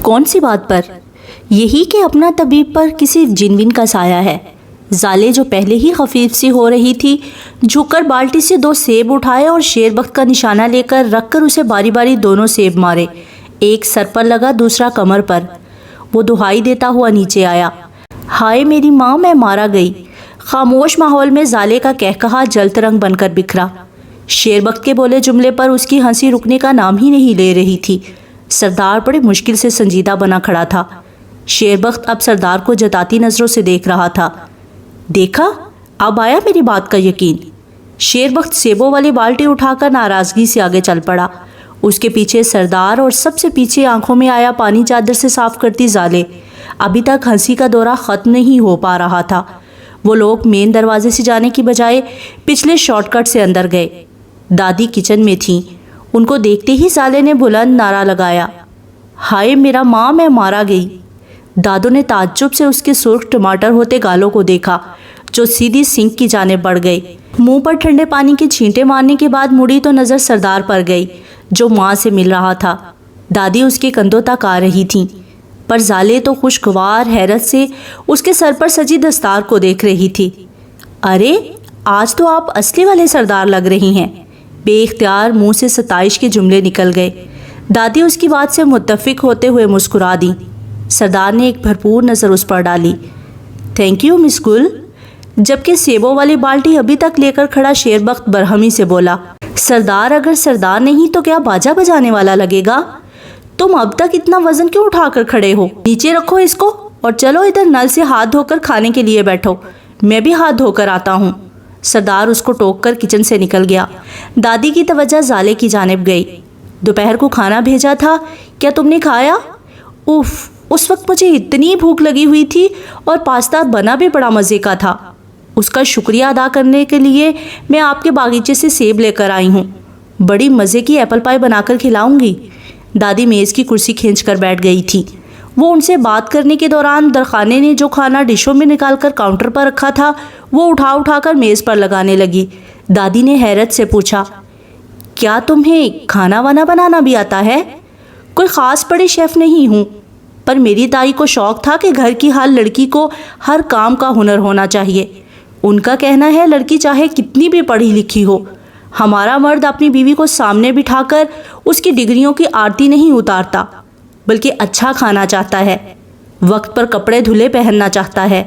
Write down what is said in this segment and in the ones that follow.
کون سی بات پر؟ یہی کہ اپنا طبیب پر کسی جن کا سایہ ہے۔ زالے جو پہلے ہی خفیف سی ہو رہی تھی، جھک کر بالٹی سے 2 سیب اٹھائے اور شیر بخت کا نشانہ لے کر رکھ کر اسے باری باری دونوں سیب مارے۔ ایک سر پر لگا، دوسرا کمر پر۔ وہ دہائی دیتا ہوا نیچے آیا۔ ہائے میری ماں، میں مارا گئی۔ خاموش ماحول میں زالے کا کہکہا جلت رنگ بن کر بکھرا۔ شیر بخت کے بولے جملے پر اس کی ہنسی رکنے کا نام ہی نہیں لے رہی تھی۔ سردار بڑے مشکل سے سنجیدہ بنا کھڑا تھا۔ شیر بخت اب سردار کو جتاتی نظروں سے دیکھ رہا تھا۔ دیکھا، اب آیا میری بات کا یقین؟ شیر بخت سیبوں والی بالٹی اٹھا کر ناراضگی سے آگے چل پڑا۔ اس کے پیچھے سردار اور سب سے پیچھے آنکھوں میں آیا پانی چادر سے صاف کرتی زالے۔ ابھی تک ہنسی کا دورہ ختم نہیں ہو پا رہا تھا۔ وہ لوگ مین دروازے سے جانے کی بجائے پچھلے شارٹ کٹ سے اندر گئے۔ دادی کچن میں تھیں۔ ان کو دیکھتے ہی زالے نے بلند نعرہ لگایا، ہائے میرا ماں، میں مارا گئی۔ دادو نے تعجب سے اس کے سرخ ٹماٹر ہوتے گالوں کو دیکھا جو سیدھی سنک کی جانب بڑھ گئے۔ منہ پر ٹھنڈے پانی کے چھینٹے مارنے کے بعد مڑی تو نظر سردار پر گئی جو ماں سے مل رہا تھا۔ دادی اس کے کندھوں تک آ رہی تھیں، پر زالے تو خوشگوار حیرت سے اس کے سر پر سجی دستار کو دیکھ رہی تھی۔ ارے آج تو آپ اصلی والے سردار لگ رہی ہیں۔ بے اختیار منہ سے ستائش کے جملے نکل گئے۔ دادی اس کی بات سے متفق ہوتے ہوئے مسکرا دیں۔ سردار نے ایک بھرپور نظر اس پر ڈالی۔ تھینک یو مس گل۔ جبکہ سیبوں والی بالٹی ابھی تک لے کر کھڑا شیر بخت برہمی سے بولا، سردار اگر سردار نہیں تو کیا باجا بجانے والا لگے گا؟ تم اب تک اتنا وزن کیوں اٹھا کر کھڑے ہو؟ نیچے رکھو اس کو اور چلو ادھر نل سے ہاتھ دھو کر کھانے کے لیے بیٹھو۔ میں بھی ہاتھ دھو کر آتا ہوں۔ سردار اس کو ٹوک کر کچن سے نکل گیا۔ دادی کی توجہ زالے کی جانب گئی۔ دوپہر کو کھانا بھیجا تھا، کیا تم نے کھایا؟ اوف، اس وقت مجھے اتنی بھوک لگی ہوئی تھی اور پاستا بنا بھی بڑا مزے کا تھا۔ اس کا شکریہ ادا کرنے کے لیے میں آپ کے باغیچے سے سیب لے کر آئی ہوں۔ بڑی مزے کی ایپل پائی بنا کر کھلاؤں گی۔ دادی میز کی کرسی کھینچ کر بیٹھ گئی تھی۔ وہ ان سے بات کرنے کے دوران درخانے نے جو کھانا ڈشوں میں نکال کر کاؤنٹر پر رکھا تھا وہ اٹھا کر میز پر لگانے لگی۔ دادی نے حیرت سے پوچھا، کیا تمہیں کھانا وانا بنانا بھی آتا ہے؟ کوئی خاص بڑی شیف نہیں ہوں، پر میری دائی کو شوق تھا کہ گھر کی ہر لڑکی کو ہر کام کا ہنر ہونا چاہیے۔ ان کا کہنا ہے لڑکی چاہے کتنی بھی پڑھی لکھی ہو، ہمارا مرد اپنی بیوی کو سامنے بٹھا کر اس کی ڈگریوں کی آرتی نہیں اتارتا، بلکہ اچھا کھانا چاہتا ہے، وقت پر کپڑے دھلے پہننا چاہتا ہے۔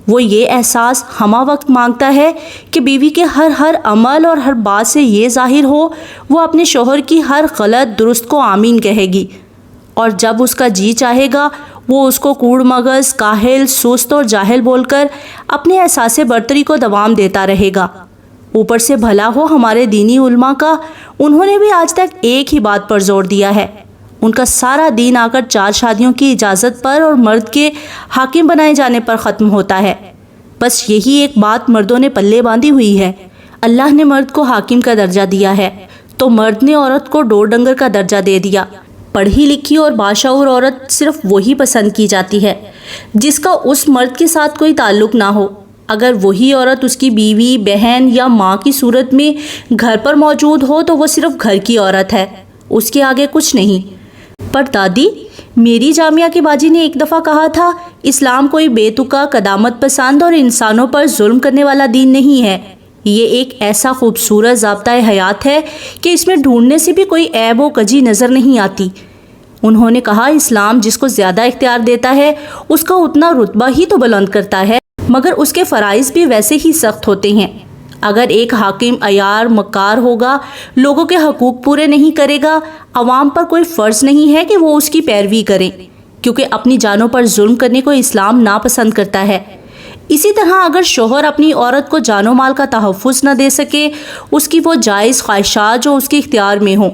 وہ یہ احساس ہمہ وقت مانگتا ہے کہ بیوی کے ہر عمل اور ہر بات سے یہ ظاہر ہو وہ اپنے شوہر کی ہر غلط درست کو آمین کہے گی، اور جب اس کا جی چاہے گا وہ اس کو کوڑ مغز، کاہل، سست اور جاہل بول کر اپنے احساس برتری کو دوام دیتا رہے گا۔ اوپر سے بھلا ہو ہمارے دینی علماء کا، انہوں نے بھی آج تک ایک ہی بات پر زور دیا ہے۔ ان کا سارا دین آ کر 4 شادیوں کی اجازت پر اور مرد کے حاکم بنائے جانے پر ختم ہوتا ہے۔ بس یہی ایک بات مردوں نے پلے باندھی ہوئی ہے۔ اللہ نے مرد کو حاکم کا درجہ دیا ہے تو مرد نے عورت کو ڈور ڈنگر کا درجہ دے دیا۔ پڑھی لکھی اور باشعور عورت صرف وہی پسند کی جاتی ہے جس کا اس مرد کے ساتھ کوئی تعلق نہ ہو۔ اگر وہی عورت اس کی بیوی، بہن یا ماں کی صورت میں گھر پر موجود ہو تو وہ صرف گھر کی عورت ہے، اس کے آگے کچھ نہیں۔ پر دادی، میری جامعہ کی باجی نے ایک دفعہ کہا تھا، اسلام کوئی بے تکا، قدامت پسند اور انسانوں پر ظلم کرنے والا دین نہیں ہے۔ یہ ایک ایسا خوبصورت ضابطۂ حیات ہے کہ اس میں ڈھونڈنے سے بھی کوئی عیب و کجی نظر نہیں آتی۔ انہوں نے کہا، اسلام جس کو زیادہ اختیار دیتا ہے اس کا اتنا رتبہ ہی تو بلند کرتا ہے، مگر اس کے فرائض بھی ویسے ہی سخت ہوتے ہیں۔ اگر ایک حاکم عیار مکار ہوگا، لوگوں کے حقوق پورے نہیں کرے گا، عوام پر کوئی فرض نہیں ہے کہ وہ اس کی پیروی کریں، کیونکہ اپنی جانوں پر ظلم کرنے کو اسلام ناپسند کرتا ہے۔ اسی طرح اگر شوہر اپنی عورت کو جان و مال کا تحفظ نہ دے سکے، اس کی وہ جائز خواہشات جو اس کے اختیار میں ہوں،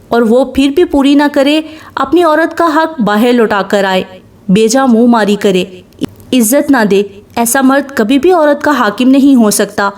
اور وہ پھر بھی پوری نہ کرے، اپنی عورت کا حق باہر لوٹا کر آئے، بیجا منہ ماری کرے، عزت نہ دے، ایسا مرد کبھی بھی عورت کا حاکم نہیں ہو سکتا۔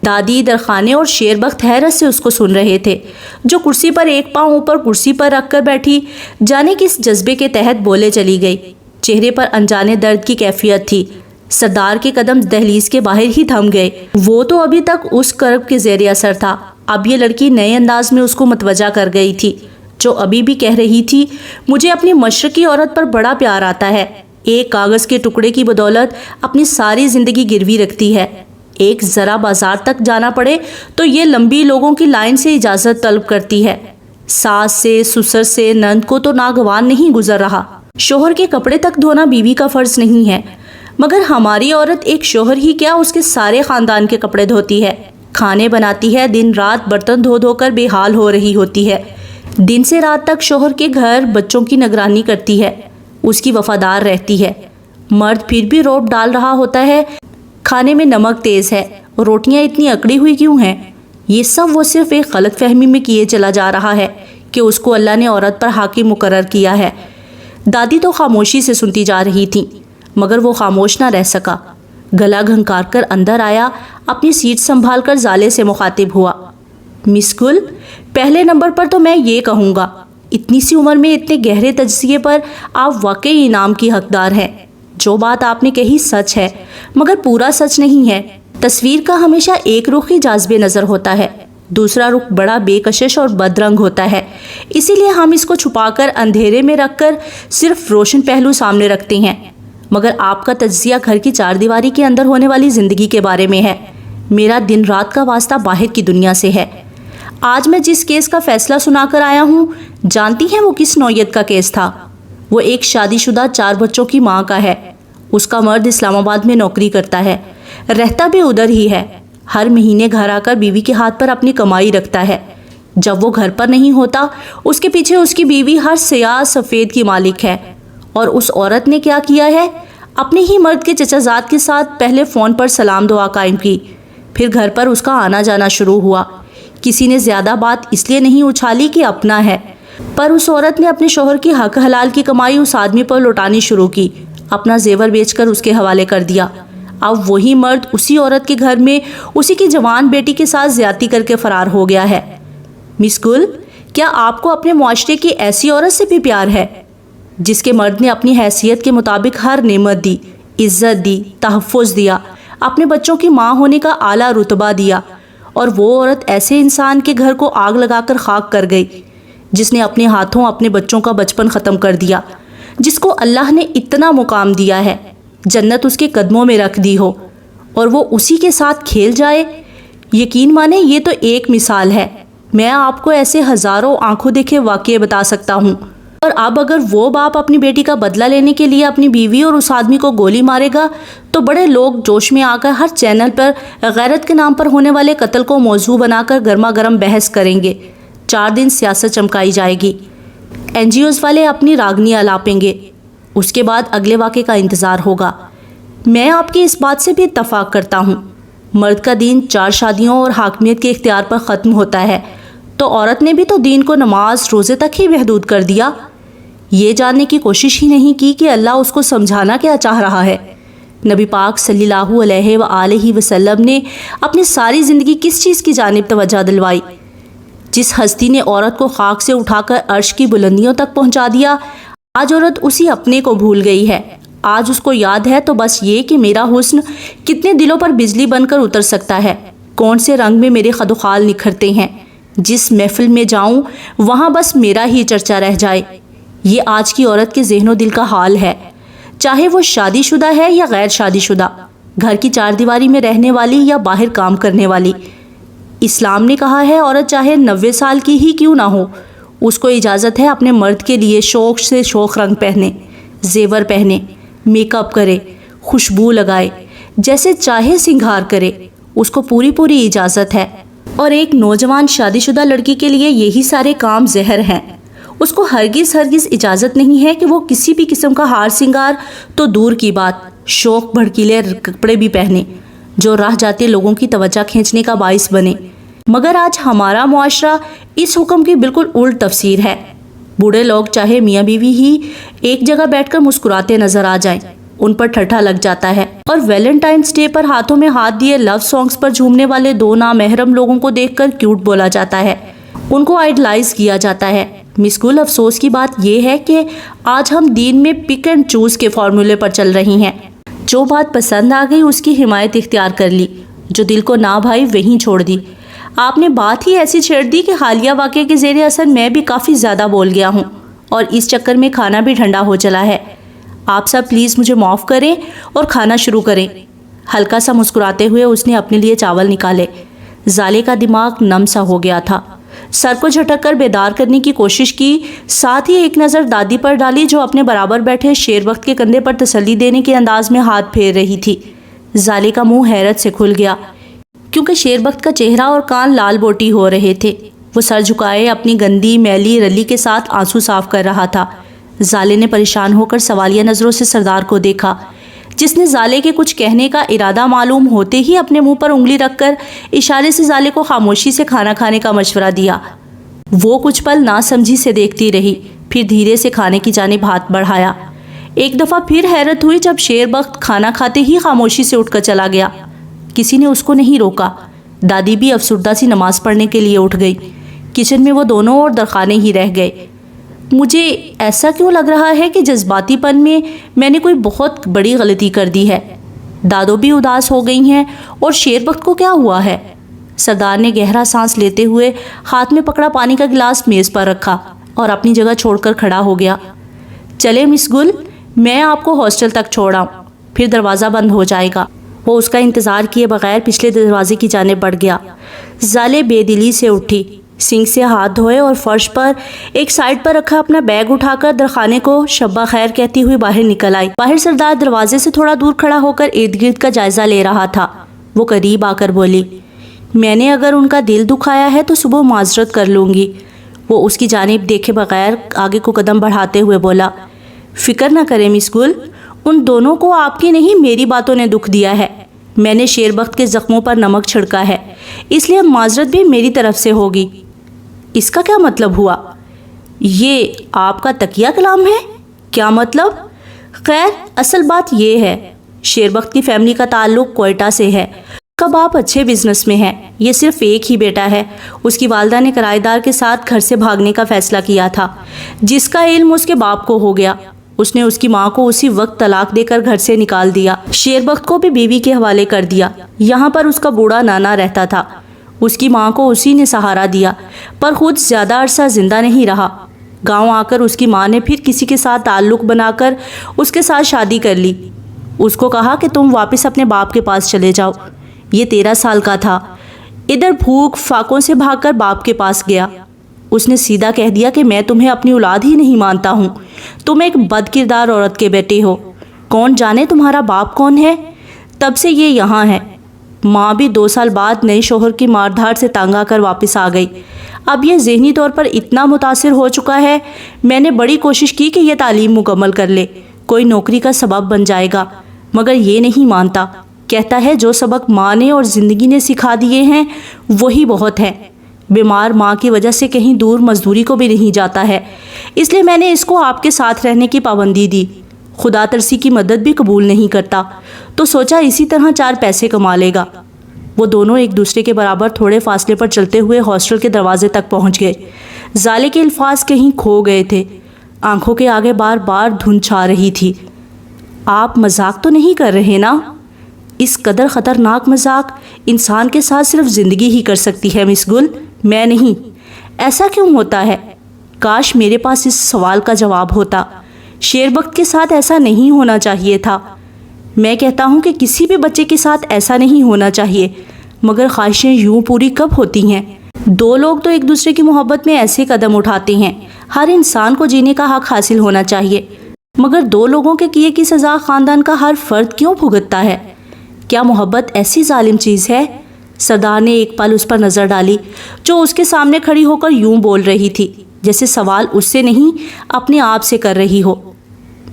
دادی، درخانے اور شیر بخت حیرت سے اس کو سن رہے تھے، جو کرسی پر ایک پاؤں اوپر کرسی پر رکھ کر بیٹھی جانے کس جذبے کے تحت بولے چلی گئی۔ چہرے پر انجانے درد کی کیفیت تھی۔ سردار کے قدم دہلیز کے باہر ہی تھم گئے۔ وہ تو ابھی تک اس کرب کے زیر اثر تھا، اب یہ لڑکی نئے انداز میں اس کو متوجہ کر گئی تھی۔ جو ابھی بھی کہہ رہی تھی مجھے اپنی مشرقی عورت پر بڑا پیار آتا ہے، ایک کاغذ کے ٹکڑے کی بدولت اپنی ساری زندگی گروی رکھتی ہے، ایک ذرا بازار تک جانا پڑے تو یہ لمبی لوگوں کی لائن سے اجازت طلب کرتی ہے، ساس سے، سسر سے، نند کو تو ناگوان نہیں گزر رہا، شوہر کے کپڑے تک دھونا بیوی کا فرض نہیں ہے، مگر ہماری عورت ایک شوہر ہی کیا اس کے سارے خاندان کے کپڑے دھوتی ہے، کھانے بناتی ہے، دن رات برتن دھو دھو کر بے حال ہو رہی ہوتی ہے، دن سے رات تک شوہر کے گھر بچوں کی نگرانی کرتی ہے، اس کی وفادار رہتی ہے، مرد پھر بھی روب ڈال رہا ہوتا ہے، کھانے میں نمک تیز ہے، روٹیاں اتنی اکڑی ہوئی کیوں ہیں؟ یہ سب وہ صرف ایک غلط فہمی میں کیے چلا جا رہا ہے کہ اس کو اللہ نے عورت پر حاکم مقرر کیا ہے۔ دادی تو خاموشی سے سنتی جا رہی تھی، مگر وہ خاموش نہ رہ سکا، گلا گھنکار کر اندر آیا، اپنی سیٹ سنبھال کر زالے سے مخاطب ہوا۔ مس گل، پہلے نمبر پر تو میں یہ کہوں گا، اتنی سی عمر میں اتنے گہرے تجزیے پر آپ واقعی انعام کی حقدار ہیں۔ جو بات آپ نے کہی سچ ہے، مگر پورا سچ نہیں ہے۔ تصویر کا ہمیشہ ایک رخ ہی جاذب نظر ہوتا ہے، دوسرا رخ بڑا بے کشش اور بدرنگ ہوتا ہے، اسی لیے ہم اس کو چھپا کر اندھیرے میں رکھ کر صرف روشن پہلو سامنے رکھتے ہیں، مگر آپ کا تجزیہ گھر کی چار دیواری کے اندر ہونے والی زندگی کے بارے میں ہے، میرا دن رات کا واسطہ باہر کی دنیا سے ہے۔ آج میں جس کیس کا فیصلہ سنا کر آیا ہوں، جانتی ہیں وہ کس نوعیت کا کیس تھا؟ وہ ایک شادی شدہ 4 بچوں کی ماں کا ہے، اس کا مرد اسلام آباد میں نوکری کرتا ہے، رہتا بھی ادھر ہی ہے، ہر مہینے گھر آ کر بیوی کے ہاتھ پر اپنی کمائی رکھتا ہے، جب وہ گھر پر نہیں ہوتا اس کے پیچھے اس کی بیوی ہر سیاہ سفید کی مالک ہے، اور اس عورت نے کیا کیا ہے؟ اپنے ہی مرد کے چچا زاد کے ساتھ پہلے فون پر سلام دعا قائم کی، پھر گھر پر اس کا آنا جانا شروع ہوا۔ کسی نے زیادہ بات اس لیے نہیں اچھالی کہ اپنا ہے، پر اس عورت نے اپنے شوہر کی حق حلال کی کمائی اس آدمی پر لوٹانی شروع کی، اپنا زیور بیچ کر اس کے حوالے کر دیا۔ اب وہی مرد اسی عورت کے گھر میں اسی کی جوان بیٹی کے ساتھ زیادتی کر کے فرار ہو گیا ہے۔ مس گل، کیا آپ کو اپنے معاشرے کی ایسی عورت سے بھی پیار ہے جس کے مرد نے اپنی حیثیت کے مطابق ہر نعمت دی، عزت دی، تحفظ دیا، اپنے بچوں کی ماں ہونے کا اعلیٰ رتبہ دیا، اور وہ عورت ایسے انسان کے گھر کو آگ لگا کر خاک کر گئی جس نے اپنے ہاتھوں اپنے بچوں کا بچپن ختم کر دیا، جس کو اللہ نے اتنا مقام دیا ہے، جنت اس کے قدموں میں رکھ دی ہو، اور وہ اسی کے ساتھ کھیل جائے؟ یقین مانیں یہ تو ایک مثال ہے، میں آپ کو ایسے ہزاروں آنکھوں دیکھے واقعے بتا سکتا ہوں۔ اور اب اگر وہ باپ اپنی بیٹی کا بدلہ لینے کے لیے اپنی بیوی اور اس آدمی کو گولی مارے گا تو بڑے لوگ جوش میں آ کر ہر چینل پر غیرت کے نام پر ہونے والے قتل کو موضوع بنا کر گرما گرم بحث کریں گے، 4 دن سیاست چمکائی جائے گی، NGOs والے اپنی راگنی الاپیں گے، اس کے بعد اگلے واقعے کا انتظار ہوگا۔ میں آپ کی اس بات سے بھی اتفاق کرتا ہوں، مرد کا دین 4 شادیوں اور حاکمیت کے اختیار پر ختم ہوتا ہے، تو عورت نے بھی تو دین کو نماز روزے تک ہی محدود کر دیا، یہ جاننے کی کوشش ہی نہیں کی کہ اللہ اس کو سمجھانا کیا چاہ رہا ہے۔ نبی پاک صلی اللہ علیہ وآلہ وسلم نے اپنی ساری زندگی کس چیز کی جانب توجہ دلوائی؟ جس ہستی نے عورت کو خاک سے اٹھا کر عرش کی بلندیوں تک پہنچا دیا، آج عورت اسی اپنے کو بھول گئی ہے۔ آج اس کو یاد ہے تو بس یہ کہ میرا حسن کتنے دلوں پر بجلی بن کر اتر سکتا ہے، کون سے رنگ میں میرے خد و خال نکھرتے ہیں، جس محفل میں جاؤں وہاں بس میرا ہی چرچا رہ جائے۔ یہ آج کی عورت کے ذہن و دل کا حال ہے، چاہے وہ شادی شدہ ہے یا غیر شادی شدہ، گھر کی 4 دیواری میں رہنے والی یا باہر کام کرنے والی۔ اسلام نے کہا ہے عورت چاہے 90 سال کی ہی کیوں نہ ہو، اس کو اجازت ہے اپنے مرد کے لیے شوق سے شوق رنگ پہنے، زیور پہنے، میک اپ کرے، خوشبو لگائے، جیسے چاہے سنگھار کرے، اس کو پوری اجازت ہے۔ اور ایک نوجوان شادی شدہ لڑکی کے لیے یہی سارے کام زہر ہیں، اس کو ہرگز اجازت نہیں ہے کہ وہ کسی بھی قسم کا ہار سنگار تو دور کی بات، شوق بھڑکیلے کپڑے بھی پہنے جو راہ جاتے لوگوں کی توجہ کھینچنے کا باعث بنے۔ مگر آج ہمارا معاشرہ اس حکم کی بالکل الٹ تفسیر ہے۔ بوڑھے لوگ چاہے میاں بیوی ہی ایک جگہ بیٹھ کر مسکراتے نظر آ جائیں، ان پر ٹھٹھا لگ جاتا ہے، اور ویلنٹائنز ڈے پر ہاتھوں میں ہاتھ دیے لو سانگز پر جھومنے والے 2 نامحرم لوگوں کو دیکھ کر کیوٹ بولا جاتا ہے، ان کو آئیڈلائز کیا جاتا ہے۔ مس گل، افسوس کی بات یہ ہے کہ آج ہم دین میں پک اینڈ چوز کے فارمولے پر چل رہی ہیں، جو بات پسند آ گئی اس کی حمایت اختیار کر لی، جو دل کو نہ بھائی وہیں چھوڑ دی۔ آپ نے بات ہی ایسی چھیڑ دی کہ حالیہ واقعے کے زیر اثر میں بھی کافی زیادہ بول گیا ہوں اور اس چکر میں کھانا بھی ٹھنڈا ہو چلا ہے۔ آپ سب پلیز مجھے معاف کریں اور کھانا شروع کریں۔ ہلکا سا مسکراتے ہوئے اس نے اپنے لیے چاول نکالے۔ زالے کا دماغ نم سا ہو گیا تھا۔ سر کو جھٹک کر بیدار کرنے کی کوشش کی، ساتھ ہی ایک نظر دادی پر ڈالی جو اپنے برابر بیٹھے شیر بخت کے کندھے پر تسلی دینے کے انداز میں ہاتھ پھیر رہی تھی۔ زالے کا منہ حیرت سے کھل گیا کیونکہ شیر بخت کا چہرہ اور کان لال بوٹی ہو رہے تھے۔ وہ سر جھکائے اپنی گندی میلی رلی کے ساتھ آنسو صاف کر رہا تھا۔ زالے نے پریشان ہو کر سوالیہ نظروں سے سردار کو دیکھا، جس نے زالے کے کچھ کہنے کا ارادہ معلوم ہوتے ہی اپنے منہ پر انگلی رکھ کر اشارے سے زالے کو خاموشی سے کھانا کھانے کا مشورہ دیا۔ وہ کچھ پل ناسمجھی سے دیکھتی رہی، پھر دھیرے سے کھانے کی جانب ہاتھ بڑھایا۔ ایک دفعہ پھر حیرت ہوئی جب شیر بخت کھانا کھاتے ہی خاموشی سے اٹھ کر چلا گیا۔ کسی نے اس کو نہیں روکا۔ دادی بھی افسردہ سی نماز پڑھنے کے لیے اٹھ گئی۔ کچن میں وہ دونوں اور درخانے ہی رہ گئے۔ مجھے ایسا کیوں لگ رہا ہے کہ جذباتی پن میں نے کوئی بہت بڑی غلطی کر دی ہے۔ دادو بھی اداس ہو گئی ہیں اور شیر بخت کو کیا ہوا ہے؟ سردار نے گہرا سانس لیتے ہوئے ہاتھ میں پکڑا پانی کا گلاس میز پر رکھا اور اپنی جگہ چھوڑ کر کھڑا ہو گیا۔ چلے مس گل، میں آپ کو ہاسٹل تک چھوڑا ہوں، پھر دروازہ بند ہو جائے گا۔ وہ اس کا انتظار کیے بغیر پچھلے دروازے کی جانب بڑھ گیا۔ زالے بے دلی سے اٹھی، سنک سے ہاتھ دھوئے اور فرش پر ایک سائڈ پر رکھا اپنا بیگ اٹھا کر درخانے کو شبہ خیر کہتی ہوئی باہر نکل آئی۔ باہر سردار دروازے سے تھوڑا دور کھڑا ہو کر ارد گرد کا جائزہ لے رہا تھا۔ وہ قریب آ کر بولی، میں نے اگر ان کا دل دکھایا ہے تو صبح معذرت کر لوں گی۔ وہ اس کی جانب دیکھے بغیر آگے کو قدم بڑھاتے ہوئے بولا، فکر نہ کریں مس گل، ان دونوں کو آپ کی نہیں میری باتوں نے دکھ دیا ہے۔ میں نے شیر بخت کے زخموں پر نمک چھڑکا ہے، اس لیے معذرت بھی میری طرف سے ہوگی۔ اس کا کیا مطلب ہوا؟ یہ آپ کا تکیہ کلام ہے؟ کیا مطلب؟ خیر، اصل بات یہ ہے، شیر بخت کی فیملی کا تعلق کوئٹہ سے ہے۔ کا باپ اچھے بزنس میں ہے، یہ صرف ایک ہی بیٹا ہے۔ اس کی والدہ نے کرایہ دار کے ساتھ گھر سے بھاگنے کا فیصلہ کیا تھا، جس کا علم اس کے باپ کو ہو گیا۔ اس نے اس کی ماں کو اسی وقت طلاق دے کر گھر سے نکال دیا۔ شیر بخت کو بھی بیوی کے حوالے کر دیا۔ یہاں پر اس کا بوڑھا نانا رہتا تھا۔ اس کی ماں کو اسی نے سہارا دیا، پر خود زیادہ عرصہ زندہ نہیں رہا۔ گاؤں آ کر اس کی ماں نے پھر کسی کے ساتھ تعلق بنا کر اس کے ساتھ شادی کر لی۔ اس کو کہا کہ تم واپس اپنے باپ کے پاس چلے جاؤ۔ یہ 13 سال کا تھا، ادھر بھوک فاقوں سے بھاگ کر باپ کے پاس گیا۔ اس نے سیدھا کہہ دیا کہ میں تمہیں اپنی اولاد ہی نہیں مانتا ہوں، تم ایک بد کردار عورت کے بیٹے ہو، کون جانے تمہارا باپ کون ہے۔ تب سے یہ یہاں ہے۔ ماں بھی 2 سال بعد نئے شوہر کی مار دھاڑ سے تنگ آ کر واپس آ گئی۔ اب یہ ذہنی طور پر اتنا متاثر ہو چکا ہے، میں نے بڑی کوشش کی کہ یہ تعلیم مکمل کر لے، کوئی نوکری کا سبب بن جائے گا، مگر یہ نہیں مانتا۔ کہتا ہے جو سبق ماں نے اور زندگی نے سکھا دیے ہیں وہی بہت ہے۔ بیمار ماں کی وجہ سے کہیں دور مزدوری کو بھی نہیں جاتا ہے، اس لیے میں نے اس کو آپ کے ساتھ رہنے کی پابندی دی۔ خدا ترسی کی مدد بھی قبول نہیں کرتا، تو سوچا اسی طرح 4 پیسے کما لے گا۔ وہ دونوں ایک دوسرے کے برابر تھوڑے فاصلے پر چلتے ہوئے ہاسٹل کے دروازے تک پہنچ گئے۔ زالے کے الفاظ کہیں کھو گئے تھے، آنکھوں کے آگے بار بار دھند چھا رہی تھی۔ آپ مذاق تو نہیں کر رہے نا؟ اس قدر خطرناک مذاق انسان کے ساتھ صرف زندگی ہی کر سکتی ہے مس گل، میں نہیں۔ ایسا کیوں ہوتا ہے؟ کاش میرے پاس اس سوال کا جواب ہوتا۔ شیر بخت کے ساتھ ایسا نہیں ہونا چاہیے تھا۔ میں کہتا ہوں کہ کسی بھی بچے کے ساتھ ایسا نہیں ہونا چاہیے، مگر خواہشیں یوں پوری کب ہوتی ہیں؟ 2 لوگ تو ایک دوسرے کی محبت میں ایسے قدم اٹھاتے ہیں۔ ہر انسان کو جینے کا حق حاصل ہونا چاہیے، مگر 2 لوگوں کے کیے کی سزا خاندان کا ہر فرد کیوں بھگتتا ہے؟ کیا محبت ایسی ظالم چیز ہے؟ سردار نے ایک پل اس پر نظر ڈالی جو اس کے سامنے کھڑی ہو کر یوں بول رہی تھی جیسے سوال اس سے نہیں اپنے آپ سے کر رہی ہو۔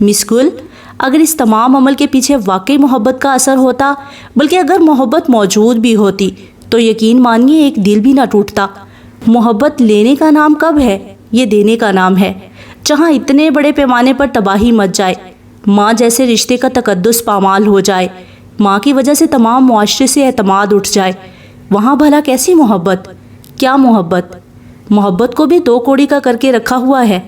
مس گل، اگر اس تمام عمل کے پیچھے واقعی محبت کا اثر ہوتا، بلکہ اگر محبت موجود بھی ہوتی، تو یقین مانیے ایک دل بھی نہ ٹوٹتا۔ محبت لینے کا نام کب ہے؟ یہ دینے کا نام ہے۔ جہاں اتنے بڑے پیمانے پر تباہی مچ جائے، ماں جیسے رشتے کا تقدس پامال ہو جائے، ماں کی وجہ سے تمام معاشرے سے اعتماد اٹھ جائے، وہاں بھلا کیسی محبت؟ کیا محبت؟ محبت کو بھی 2 کوڑی کا کر کے رکھا ہوا ہے۔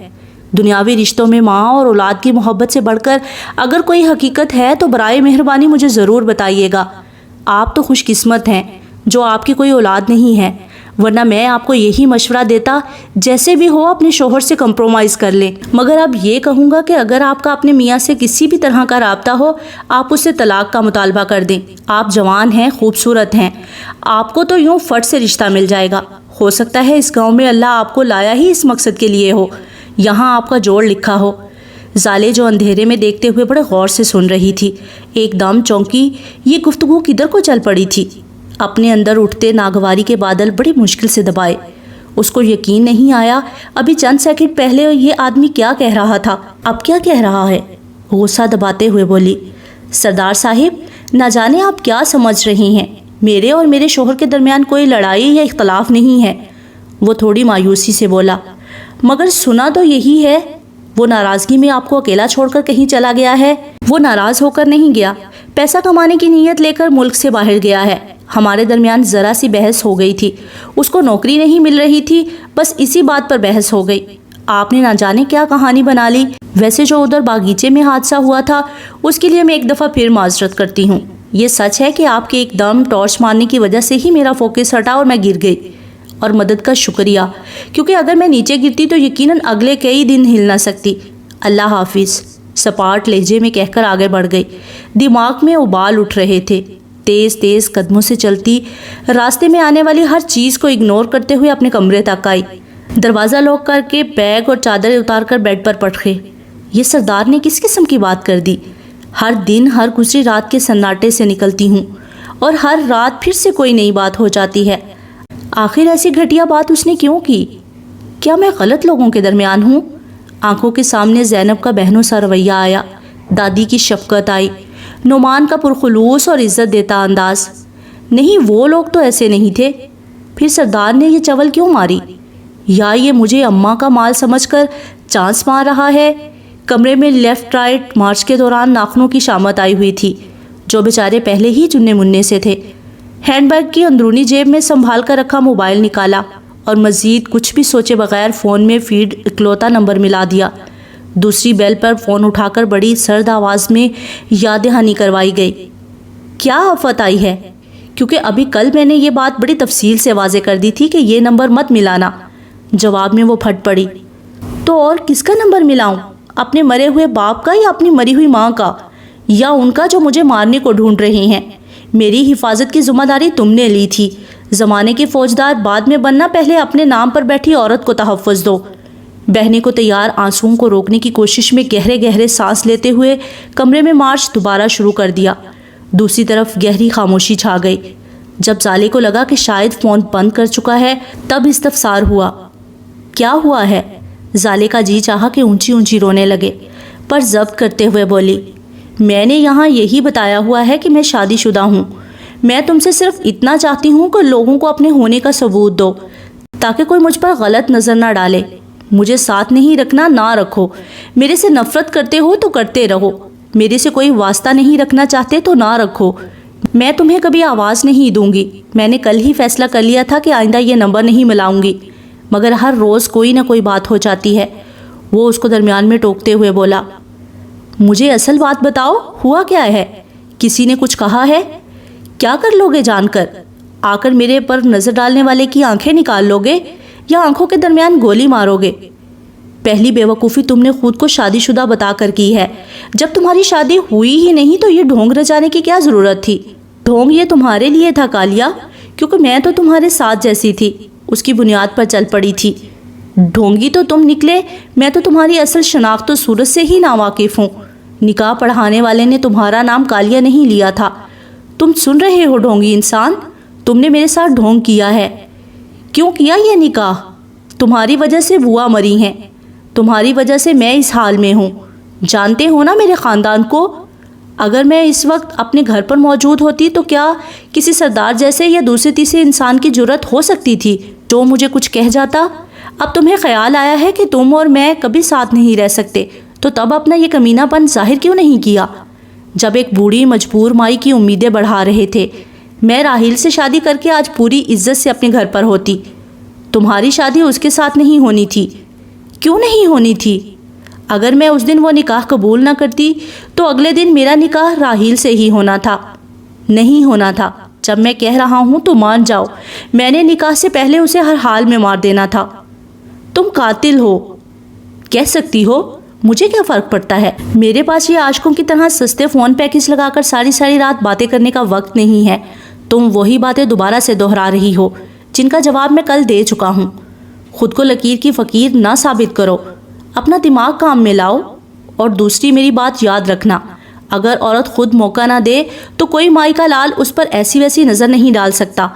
دنیاوی رشتوں میں ماں اور اولاد کی محبت سے بڑھ کر اگر کوئی حقیقت ہے تو برائے مہربانی مجھے ضرور بتائیے گا۔ آپ تو خوش قسمت ہیں جو آپ کی کوئی اولاد نہیں ہے، ورنہ میں آپ کو یہی مشورہ دیتا جیسے بھی ہو اپنے شوہر سے کمپرومائز کر لیں، مگر اب یہ کہوں گا کہ اگر آپ کا اپنے میاں سے کسی بھی طرح کا رابطہ ہو آپ اس سے طلاق کا مطالبہ کر دیں۔ آپ جوان ہیں، خوبصورت ہیں، آپ کو تو یوں فٹ سے رشتہ مل جائے گا۔ ہو سکتا ہے اس گاؤں میں اللہ آپ کو لایا ہی اس مقصد کے لیے ہو، یہاں آپ کا جوڑ لکھا ہو۔ زالے جو اندھیرے میں دیکھتے ہوئے بڑے غور سے سن رہی تھی ایک دم چونکی، یہ گفتگو کدھر کو چل پڑی تھی۔ اپنے اندر اٹھتے ناگواری کے بادل بڑی مشکل سے دبائے۔ اس کو یقین نہیں آیا ابھی چند سیکنڈ پہلے یہ آدمی کیا کہہ رہا تھا، اب کیا کہہ رہا ہے۔ غصہ دباتے ہوئے بولی، سردار صاحب نہ جانے آپ کیا سمجھ رہی ہیں، میرے اور میرے شوہر کے درمیان کوئی لڑائی یا اختلاف نہیں ہے۔ وہ تھوڑی مایوسی سے بولا، مگر سنا تو یہی ہے وہ ناراضگی میں آپ کو اکیلا چھوڑ کر کہیں چلا گیا ہے۔ وہ ناراض ہو کر نہیں گیا، پیسہ کمانے کی نیت لے کر ملک سے باہر گیا ہے۔ ہمارے درمیان ذرا سی بحث ہو گئی تھی، اس کو نوکری نہیں مل رہی تھی، بس اسی بات پر بحث ہو گئی۔ آپ نے نہ جانے کیا کہانی بنا لی۔ ویسے جو ادھر باغیچے میں حادثہ ہوا تھا اس کے لیے میں ایک دفعہ پھر معذرت کرتی ہوں۔ یہ سچ ہے کہ آپ کے ایک دم ٹارچ مارنے کی وجہ سے ہی میرا فوکس ہٹا اور میں گر گئی، اور مدد کا شکریہ، کیونکہ اگر میں نیچے گرتی تو یقیناً اگلے کئی دن ہل نہ سکتی۔ اللہ حافظ، سپاٹ لہجے میں کہہ کر آگے بڑھ گئی۔ دماغ میں ابال اٹھ رہے تھے۔ تیز تیز قدموں سے چلتی راستے میں آنے والی ہر چیز کو اگنور کرتے ہوئے اپنے کمرے تک آئی۔ دروازہ لاک کر کے بیگ اور چادر اتار کر بیڈ پر پٹکے۔ یہ سردار نے کس قسم کی بات کر دی؟ ہر دن ہر گزری رات کے سناٹے سے نکلتی ہوں اور ہر رات پھر سے کوئی نئی بات ہو جاتی ہے۔ آخر ایسی گھٹیا بات اس نے کیوں کی؟ کیا میں غلط لوگوں کے درمیان ہوں؟ آنکھوں کے سامنے زینب کا بہنوں سا رویہ آیا، دادی کی شفقت آئی، نعمان کا پرخلوص اور عزت دیتا انداز۔ نہیں، وہ لوگ تو ایسے نہیں تھے۔ پھر سردار نے یہ چول کیوں ماری؟ یا یہ مجھے اماں کا مال سمجھ کر چانس مار رہا ہے؟ کمرے میں لیفٹ رائٹ مارچ کے دوران ناخنوں کی شامت آئی ہوئی تھی، جو بیچارے پہلے ہی چننے مننے سے تھے۔ ہینڈ بیگ کی اندرونی جیب میں سنبھال کر رکھا موبائل نکالا اور مزید کچھ بھی سوچے بغیر فون میں فیڈ اکلوتا نمبر ملا دیا۔ دوسری بیل پر فون اٹھا کر بڑی سرد آواز میں یاد دہانی کروائی گئی۔ کیا آفت آئی ہے؟ کیونکہ ابھی کل میں نے یہ بات بڑی تفصیل سے واضح کر دی تھی کہ یہ نمبر مت ملانا۔ جواب میں وہ پھٹ پڑی، تو اور کس کا نمبر ملاؤں؟ اپنے مرے ہوئے باپ کا یا اپنی مری ہوئی ماں کا، یا ان کا جو مجھے مارنے کو ڈھونڈ رہے ہیں؟ میری حفاظت کی ذمہ داری تم نے لی تھی۔ زمانے کے فوجدار بعد میں بننا، پہلے اپنے نام پر بیٹھی عورت کو تحفظ دو۔ بہنے کو تیار آنسوؤں کو روکنے کی کوشش میں گہرے گہرے سانس لیتے ہوئے کمرے میں مارچ دوبارہ شروع کر دیا۔ دوسری طرف گہری خاموشی چھا گئی۔ جب زالے کو لگا کہ شاید فون بند کر چکا ہے تب استفسار ہوا، کیا ہوا ہے؟ زالے کا جی چاہا کہ اونچی اونچی رونے لگے، پر ضبط کرتے ہوئے بولی، میں نے یہاں یہی بتایا ہوا ہے کہ میں شادی شدہ ہوں۔ میں تم سے صرف اتنا چاہتی ہوں کہ لوگوں کو اپنے ہونے کا ثبوت دو، تاکہ کوئی مجھ پر غلط نظر نہ ڈالے۔ مجھے ساتھ نہیں رکھنا نہ رکھو، میرے سے نفرت کرتے ہو تو کرتے رہو، میرے سے کوئی واسطہ نہیں رکھنا چاہتے تو نہ رکھو۔ میں تمہیں کبھی آواز نہیں دوں گی۔ میں نے کل ہی فیصلہ کر لیا تھا کہ آئندہ یہ نمبر نہیں ملاؤں گی، مگر ہر روز کوئی نہ کوئی بات ہو جاتی ہے۔ وہ اس کو درمیان میں ٹوکتے ہوئے بولا، مجھے اصل بات بتاؤ، ہوا کیا ہے؟ کسی نے کچھ کہا ہے؟ کیا کر لوگے جان کر؟ آ کر میرے پر نظر ڈالنے والے کی آنکھیں نکال لوگے یا آنکھوں کے درمیان گولی مارو گے؟ پہلی بے وقوفی تم نے خود کو شادی شدہ بتا کر کی ہے۔ جب تمہاری شادی ہوئی ہی نہیں تو یہ ڈھونگ رچانے کی کیا ضرورت تھی؟ ڈھونگ یہ تمہارے لیے تھا کالیا، کیونکہ میں تو تمہارے ساتھ جیسی تھی، اس کی بنیاد پر چل پڑی تھی۔ ڈھونگی تو تم نکلے، میں تو تمہاری اصل شناخت و صورت سے ہی ناواقف ہوں۔ نکاح پڑھانے والے نے تمہارا نام کالیا نہیں لیا تھا۔ تم سن رہے ہو ڈھونگی انسان، تم نے میرے ساتھ ڈھونگ کیا ہے۔ کیوں کیا یہ نکاح؟ تمہاری وجہ سے بوا مری ہیں، تمہاری وجہ سے میں اس حال میں ہوں۔ جانتے ہو نا میرے خاندان کو؟ اگر میں اس وقت اپنے گھر پر موجود ہوتی تو کیا کسی سردار جیسے یا دوسرے تیسرے انسان کی جرت ہو سکتی تھی جو مجھے کچھ کہہ جاتا؟ اب تمہیں خیال آیا ہے کہ تم اور میں کبھی ساتھ نہیں رہ سکتے، تو تب اپنا یہ کمینہ پن ظاہر کیوں نہیں کیا؟ جب ایک بوڑھی مجبور مائی کی امیدیں بڑھا رہے تھے، میں راحیل سے شادی کر کے آج پوری عزت سے اپنے گھر پر ہوتی۔ تمہاری شادی اس کے ساتھ نہیں ہونی تھی۔ کیوں نہیں ہونی تھی؟ اگر میں اس دن وہ نکاح قبول نہ کرتی تو اگلے دن میرا نکاح راحیل سے ہی ہونا تھا۔ نہیں ہونا تھا، جب میں کہہ رہا ہوں تو مان جاؤ، میں نے نکاح سے پہلے اسے ہر حال میں مار دینا تھا۔ تم قاتل ہو کہہ سکتی ہو، مجھے کیا فرق پڑتا ہے؟ میرے پاس یہ عاشقوں کی طرح سستے فون پیکج لگا کر ساری رات باتیں کرنے کا وقت نہیں ہے۔ تم وہی باتیں دوبارہ سے دہرا رہی ہو جن کا جواب میں کل دے چکا ہوں۔ خود کو لکیر کی فقیر نہ ثابت کرو، اپنا دماغ کام میں لاؤ۔ اور دوسری میری بات یاد رکھنا، اگر عورت خود موقع نہ دے تو کوئی مائی کا لال اس پر ایسی ویسی نظر نہیں ڈال سکتا۔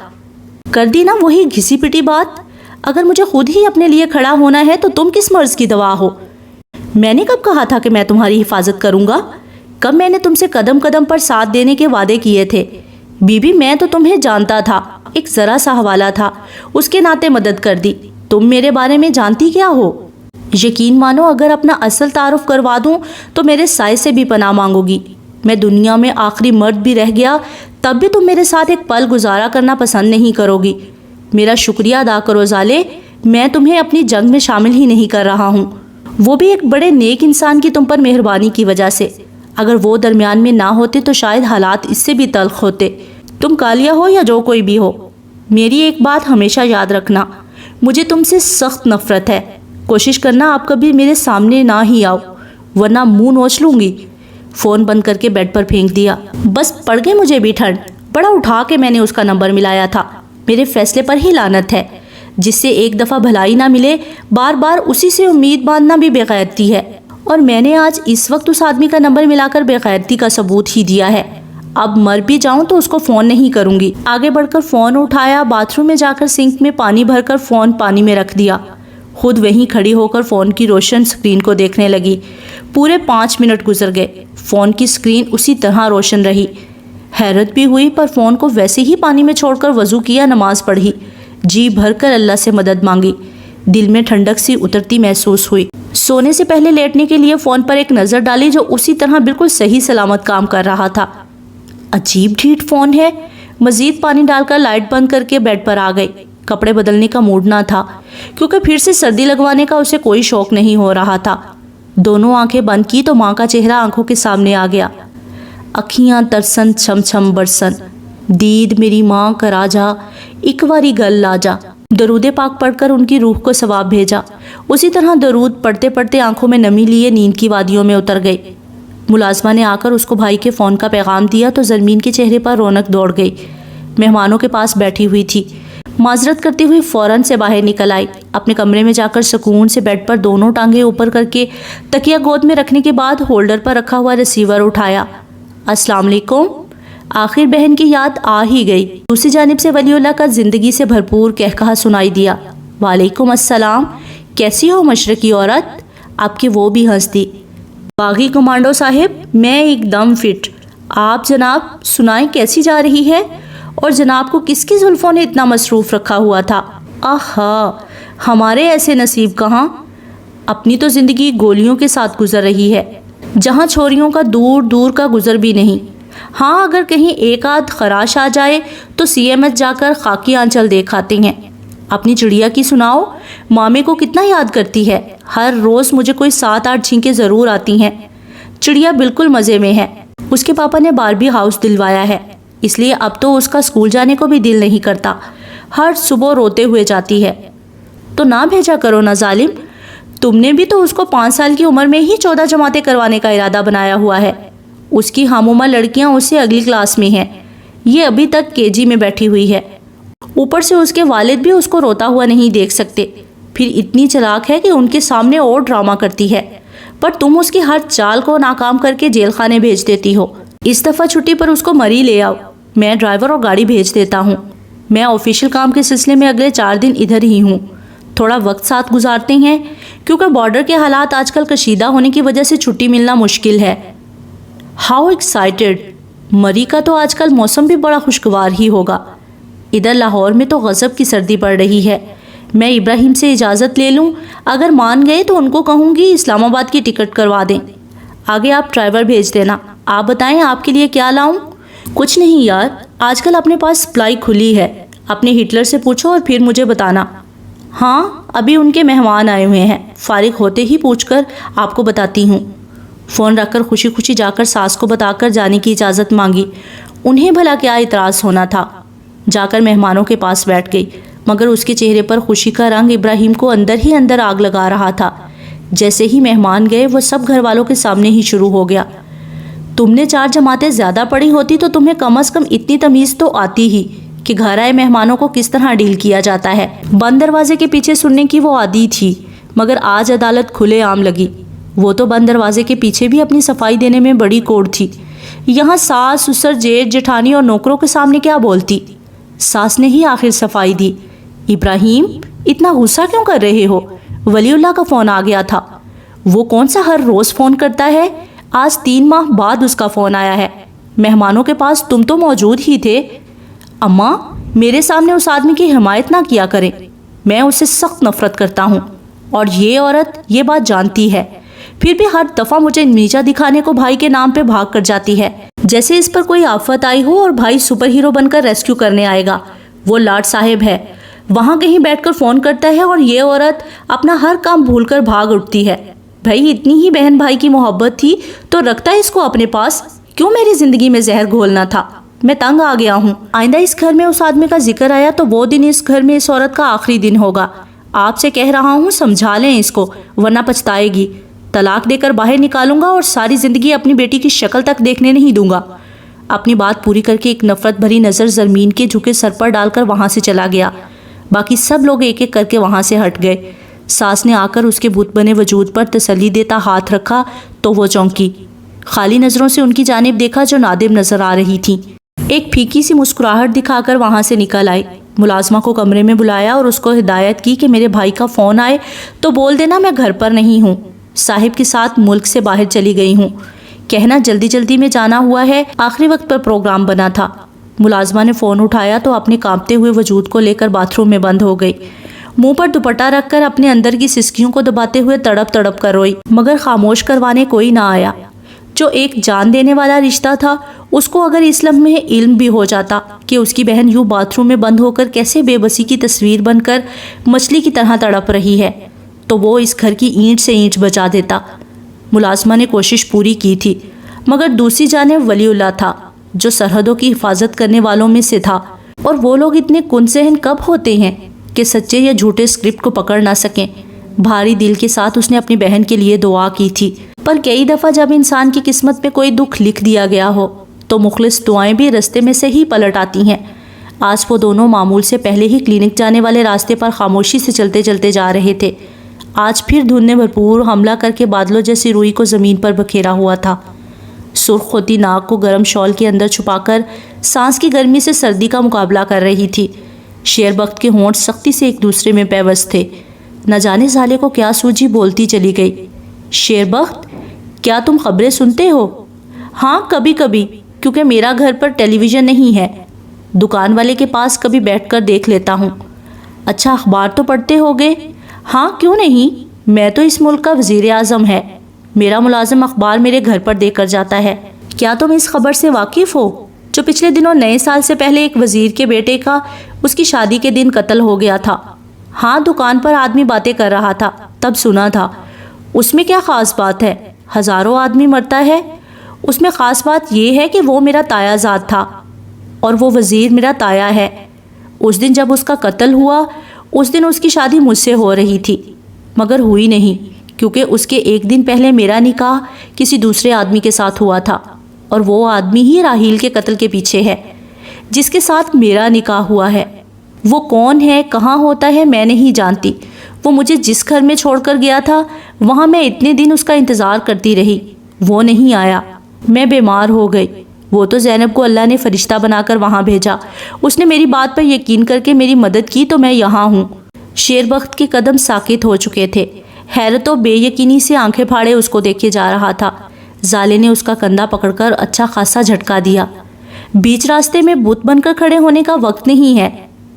کر دی نا وہی گھسی پٹی بات۔ اگر مجھے خود ہی اپنے لیے کھڑا ہونا ہے تو تم کس مرض کی دوا ہو؟ میں نے کب کہا تھا کہ میں تمہاری حفاظت کروں گا؟ کب میں نے تم سے قدم قدم پر ساتھ دینے کے وعدے کیے تھے؟ بی بی میں تو تمہیں جانتا تھا، ایک ذرا سا حوالہ تھا، اس کے ناطے مدد کر دی۔ تم میرے بارے میں جانتی کیا ہو؟ یقین مانو اگر اپنا اصل تعارف کروا دوں تو میرے سائے سے بھی پناہ مانگو گی۔ میں دنیا میں آخری مرد بھی رہ گیا تب بھی تم میرے ساتھ ایک پل گزارا کرنا پسند نہیں کرو گی۔ میرا شکریہ ادا کرو زالے، میں تمہیں اپنی جنگ میں شامل ہی نہیں کر رہا ہوں، وہ بھی ایک بڑے نیک انسان کی تم پر مہربانی کی وجہ سے۔ اگر وہ درمیان میں نہ ہوتے تو شاید حالات اس سے بھی تلخ ہوتے۔ تم کالیا ہو یا جو کوئی بھی ہو، میری ایک بات ہمیشہ یاد رکھنا، مجھے تم سے سخت نفرت ہے۔ کوشش کرنا آپ کبھی میرے سامنے نہ ہی آؤ ورنہ منہ نوچ لوں گی۔ فون بند کر کے بیڈ پر پھینک دیا۔ بس پڑ گئی مجھے بھی ٹھنڈ، بڑا اٹھا کے میں نے اس کا نمبر ملایا تھا۔ میرے فیصلے پر ہی لعنت ہے، جس سے ایک دفعہ بھلائی نہ ملے بار بار اسی سے امید باندھنا بھی بے غیرتی ہے، اور میں نے آج اس وقت اس آدمی کا نمبر ملا کر بے غیرتی کا ثبوت ہی دیا ہے۔ اب مر بھی جاؤں تو اس کو فون نہیں کروں گی۔ آگے بڑھ کر فون اٹھایا، باتھ روم میں جا کر سنک میں پانی بھر کر فون پانی میں رکھ دیا۔ خود وہیں کھڑی ہو کر فون کی روشن سکرین کو دیکھنے لگی۔ پورے 5 منٹ گزر گئے، فون کی سکرین اسی طرح روشن رہی۔ حیرت بھی ہوئی، پر فون کو ویسے ہی پانی میں چھوڑ کر وضو کیا، نماز پڑھی، جی بھر کر اللہ سے مدد مانگی۔ دل میں ٹھنڈک سی اترتی محسوس ہوئی۔ سونے سے پہلے لیٹنے کے لیے فون پر ایک نظر ڈالی جو اسی طرح بالکل صحیح سلامت کام کر رہا تھا۔ عجیب ڈھیٹ فون ہے۔ مزید پانی ڈال کر لائٹ بند کر کے بیڈ پر آ گئی۔ کپڑے بدلنے کا موڈ نہ تھا کیونکہ پھر سے سردی لگوانے کا اسے کوئی شوق نہیں ہو رہا تھا۔ دونوں آنکھیں بند کی تو ماں کا چہرہ آنکھوں کے سامنے آ گیا۔ اکھیاں ترسن چھم چھم برسن، دید میری ماں کرا جا، ایک واری گل لا جا۔ درود پاک پڑھ کر ان کی روح کو ثواب بھیجا۔ اسی طرح درود پڑھتے پڑھتے آنکھوں میں نمی لیے نیند کی وادیوں میں اتر گئی۔ ملازمہ نے آ کر اس کو بھائی کے فون کا پیغام دیا تو زرمین کے چہرے پر رونق دوڑ گئی۔ مہمانوں کے پاس بیٹھی ہوئی تھی، معذرت کرتی ہوئی فوراً سے باہر نکل آئی۔ اپنے کمرے میں جا کر سکون سے بیڈ پر دونوں ٹانگیں اوپر کر کے تکیہ گود میں رکھنے کے بعد ہولڈر پر رکھا ہوا ریسیور اٹھایا۔ السلام علیکم۔ آخر بہن کی یاد آ ہی گئی۔ دوسری جانب سے ولی اللہ کا زندگی سے بھرپور کہکہا سنائی دیا۔ وعلیکم السلام، کیسی ہو مشرقی عورت؟ آپ کی وہ بھی ہنس دی۔ باغی کمانڈو صاحب، میں ایک دم فٹ۔ آپ جناب سنائیں کیسی جا رہی ہے؟ اور جناب کو کس کی زلفوں نے اتنا مصروف رکھا ہوا تھا؟ آہا، ہمارے ایسے نصیب کہاں۔ اپنی تو زندگی گولیوں کے ساتھ گزر رہی ہے، جہاں چھوریوں کا دور دور کا گزر بھی نہیں۔ ہاں، اگر کہیں ایک آدھ خراش آ جائے تو سی ایم ایچ جا کر خاکی آنچل دیکھ آتے ہیں۔ اپنی چڑیا کی سناؤ، مامے کو کتنا یاد کرتی ہے؟ ہر روز مجھے کوئی 7-8 چھینکیں ضرور آتی ہیں۔ چڑیا بالکل مزے میں ہے۔ اس کے پاپا نے باربی ہاؤس دلوایا ہے، اس لیے اب تو اس کا اسکول جانے کو بھی دل نہیں کرتا۔ ہر صبح روتے ہوئے جاتی ہے۔ تو نہ بھیجا کرو نا ظالم، تم نے بھی تو اس کو 5 سال کی عمر میں ہی 14 جماعتیں کروانے کا ارادہ بنایا ہوا ہے۔ اس کی ہمعمر لڑکیاں اس سے اگلی کلاس میں ہیں، یہ ابھی تک KG میں بیٹھی ہوئی ہے۔ اوپر سے اس کے والد بھی اس کو روتا ہوا نہیں دیکھ سکتے، پھر اتنی چلاک ہے کہ ان کے سامنے اور ڈرامہ کرتی ہے، پر تم اس کی ہر چال کو ناکام کر کے جیل خانے بھیج دیتی ہو۔ اس دفعہ چھٹی پر اس کو مری لے آؤ، میں ڈرائیور اور گاڑی بھیج دیتا ہوں۔ میں آفیشیل کام کے سلسلے میں اگلے 4 دن ادھر ہی ہوں، تھوڑا وقت ساتھ گزارتے ہیں کیونکہ بارڈر کے حالات آج کل کشیدہ ہونے کی وجہ سے چھٹی ملنا مشکل ہے۔ ہاؤ ایکسائٹڈ، مری کا تو آج کل موسم بھی بڑا خوشگوار ہی ہوگا۔ ادھر لاہور میں تو غضب کی سردی پڑ رہی ہے۔ میں ابراہیم سے اجازت لے لوں، اگر مان گئے تو ان کو کہوں گی اسلام آباد کی ٹکٹ کروا دیں۔ آگے آپ ڈرائیور بھیج دینا۔ آپ بتائیں آپ کے لیے کیا لاؤں؟ کچھ نہیں یار، آج کل اپنے پاس سپلائی کھلی ہے، اپنے ہٹلر سے پوچھو اور پھر مجھے بتانا۔ ہاں، ابھی ان کے مہمان آئے ہوئے ہیں، فارغ ہوتے ہی پوچھ کر آپ کو بتاتی ہوں۔ فون رکھ کر خوشی خوشی جا کر ساس کو بتا کر جانے کی اجازت مانگی۔ انہیں بھلا کیا اعتراض ہونا تھا، جا کر مہمانوں کے پاس بیٹھ گئی، مگر اس کے چہرے پر خوشی کا رنگ ابراہیم کو اندر ہی اندر آگ لگا رہا تھا۔ جیسے ہی مہمان گئے وہ سب گھر والوں کے سامنے ہی شروع ہو گیا۔ تم نے 4 جماعتیں زیادہ پڑھی ہوتی تو تمہیں کم از کم اتنی تمیز تو آتی ہی کہ گھر آئے مہمانوں کو کس طرح ڈیل کیا جاتا ہے۔ بند دروازے کے پیچھے سننے کی وہ عادی تھی، مگر آج عدالت کھلے عام لگی۔ وہ تو بند دروازے کے پیچھے بھی اپنی صفائی دینے میں بڑی کوڑ تھی، یہاں ساس سسر جیٹھ جٹھانی اور نوکروں کے سامنے کیا بولتی۔ ساس نے ہی آخر صفائی دی۔ ابراہیم اتنا غصہ کیوں کر رہے ہو؟ ولی اللہ کا فون آ گیا تھا۔ وہ کون سا ہر روز فون کرتا ہے؟ آج 3 ماہ بعد اس کا فون آیا ہے۔ مہمانوں کے پاس تم تو موجود ہی تھے۔ اماں میرے سامنے اس آدمی کی حمایت نہ کیا کریں، میں اسے سخت نفرت کرتا ہوں، اور یہ عورت یہ بات جانتی ہے، پھر بھی ہر دفعہ مجھے نیچا دکھانے کو بھائی کے نام پہ بھاگ کر جاتی ہے، جیسے اس پر کوئی آفت آئی ہو اور بھائی سپر ہیرو بن کر ریسکیو کرنے آئے گا۔ وہ لاٹ صاحب ہے، وہاں کہیں بیٹھ کر فون کرتا ہے اور یہ عورت اپنا ہر کام بھول کر بھاگ اٹھتی ہے۔ بھائی اتنی ہی بہن بھائی کی محبت تھی تو رکھتا اس کو اپنے پاس، کیوں میری زندگی میں زہر گھولنا تھا؟ میں تنگ آ گیا ہوں۔ آئندہ اس گھر میں اس آدمی کا ذکر آیا تو وہ دن اس گھر میں اس عورت کا آخری دن ہوگا۔ آپ سے کہہ رہا ہوں سمجھا لیں اس کو، ورنہ پچھتائے گی۔ طلاق دے کر باہر نکالوں گا اور ساری زندگی اپنی بیٹی کی شکل تک دیکھنے نہیں دوں گا۔ اپنی بات پوری کر کے ایک نفرت بھری نظر زمین کے جھکے سر پر ڈال کر وہاں سے چلا گیا۔ باقی سب لوگ ایک ایک کر کے وہاں سے ہٹ گئے۔ ساس نے آ کر اس کے بت بنے وجود پر تسلی دیتا ہاتھ رکھا تو وہ چونکی، خالی نظروں سے ان کی جانب دیکھا جو نادم نظر آ رہی تھی۔ ایک پھیکی سی مسکراہٹ دکھا کر وہاں سے نکل آئی، ملازمہ کو کمرے میں بلایا اور اس کو ہدایت کی کہ میرے بھائی کا فون آئے تو بول دینا میں گھر پر نہیں ہوں، صاحب کے ساتھ ملک سے باہر چلی گئی ہوں، کہنا جلدی جلدی میں جانا ہوا ہے، آخری وقت پر پروگرام بنا تھا۔ ملازمہ نے فون اٹھایا تو اپنے کانپتے ہوئے وجود کو لے کر باتھ روم میں بند ہو گئی، منہ پر دوپٹہ رکھ کر اپنے اندر کی سسکیوں کو دباتے ہوئے تڑپ تڑپ کر روئی، مگر خاموش کروانے کوئی نہ آیا۔ جو ایک جان دینے والا رشتہ تھا، اس کو اگر اس لمحے علم بھی ہو جاتا کہ اس کی بہن یوں باتھ روم میں بند ہو کر کیسے بے بسی کی تصویر بن کر مچھلی کی طرح تڑپ رہی ہے، تو وہ اس گھر کی اینٹ سے اینٹ بجا دیتا۔ ملازمہ نے کوشش پوری کی تھی، مگر دوسری جانب ولی اللہ تھا جو سرحدوں کی حفاظت کرنے والوں میں سے تھا، اور وہ لوگ اتنے کن ذہن کب ہوتے ہیں کہ سچے یا جھوٹے اسکرپٹ کو پکڑ نہ سکیں۔ بھاری دل کے ساتھ اس نے اپنی بہن کے لیے دعا کی تھی، پر کئی دفعہ جب انسان کی قسمت میں کوئی دکھ لکھ دیا گیا ہو تو مخلص دعائیں بھی رستے میں سے ہی پلٹ آتی ہیں۔ آج وہ دونوں معمول سے پہلے ہی کلینک جانے والے راستے پر خاموشی سے چلتے چلتے جا رہے تھے۔ آج پھر دھند نے بھرپور حملہ کر کے بادلوں جیسی روئی کو زمین پر بکھیرا ہوا تھا۔ سرخ ہوتی ناک کو گرم شال کے اندر چھپا کر سانس کی گرمی سے سردی کا مقابلہ کر رہی تھی۔ شیر بخت کے ہونٹ سختی سے ایک دوسرے میں پیوست تھے۔ نہ جانے زالے کو کیا سوجی، بولتی چلی گئی، شیر بخت کیا تم خبریں سنتے ہو؟ ہاں کبھی کبھی، کیونکہ میرا گھر پر ٹیلی ویژن نہیں ہے، دکان والے کے پاس کبھی بیٹھ کر دیکھ لیتا ہوں۔ اچھا اخبار تو پڑھتے ہوگے؟ ہاں کیوں نہیں، میں تو اس ملک کا وزیر اعظم ہے، میرا ملازم اخبار میرے گھر پر دے کر جاتا ہے۔ کیا تم اس خبر سے واقف ہو جو پچھلے دنوں نئے سال سے پہلے ایک وزیر کے بیٹے کا اس کی شادی کے دن قتل ہو گیا تھا؟ ہاں دکان پر آدمی باتیں کر رہا تھا، تب سنا تھا۔ اس میں کیا خاص بات ہے؟ ہزاروں آدمی مرتا ہے، اس میں خاص بات یہ ہے کہ وہ میرا تایا زاد تھا اور وہ وزیر میرا تایا ہے۔ اس دن جب اس کا قتل ہوا، اس دن اس کی شادی مجھ سے ہو رہی تھی، مگر ہوئی نہیں، کیونکہ اس کے ایک دن پہلے میرا نکاح کسی دوسرے آدمی کے ساتھ ہوا تھا، اور وہ آدمی ہی راہیل کے قتل کے پیچھے ہے جس کے ساتھ میرا نکاح ہوا ہے۔ وہ کون ہے، کہاں ہوتا ہے، میں نہیں جانتی۔ وہ مجھے جس گھر میں چھوڑ کر گیا تھا وہاں میں اتنے دن اس کا انتظار کرتی رہی، وہ نہیں آیا، میں بیمار ہو گئی۔ وہ تو زینب کو اللہ نے فرشتہ بنا کر وہاں بھیجا، اس نے میری بات پر یقین کر کے میری مدد کی تو میں یہاں ہوں۔ شیر بخت کے قدم ساکت ہو چکے تھے، حیرت و بے یقینی سے آنکھیں پھاڑے اس کو دیکھے جا رہا تھا۔ زالے نے اس کا کندھا پکڑ کر اچھا خاصا جھٹکا دیا۔ بیچ راستے میں بت بن کر کھڑے ہونے کا وقت نہیں ہے،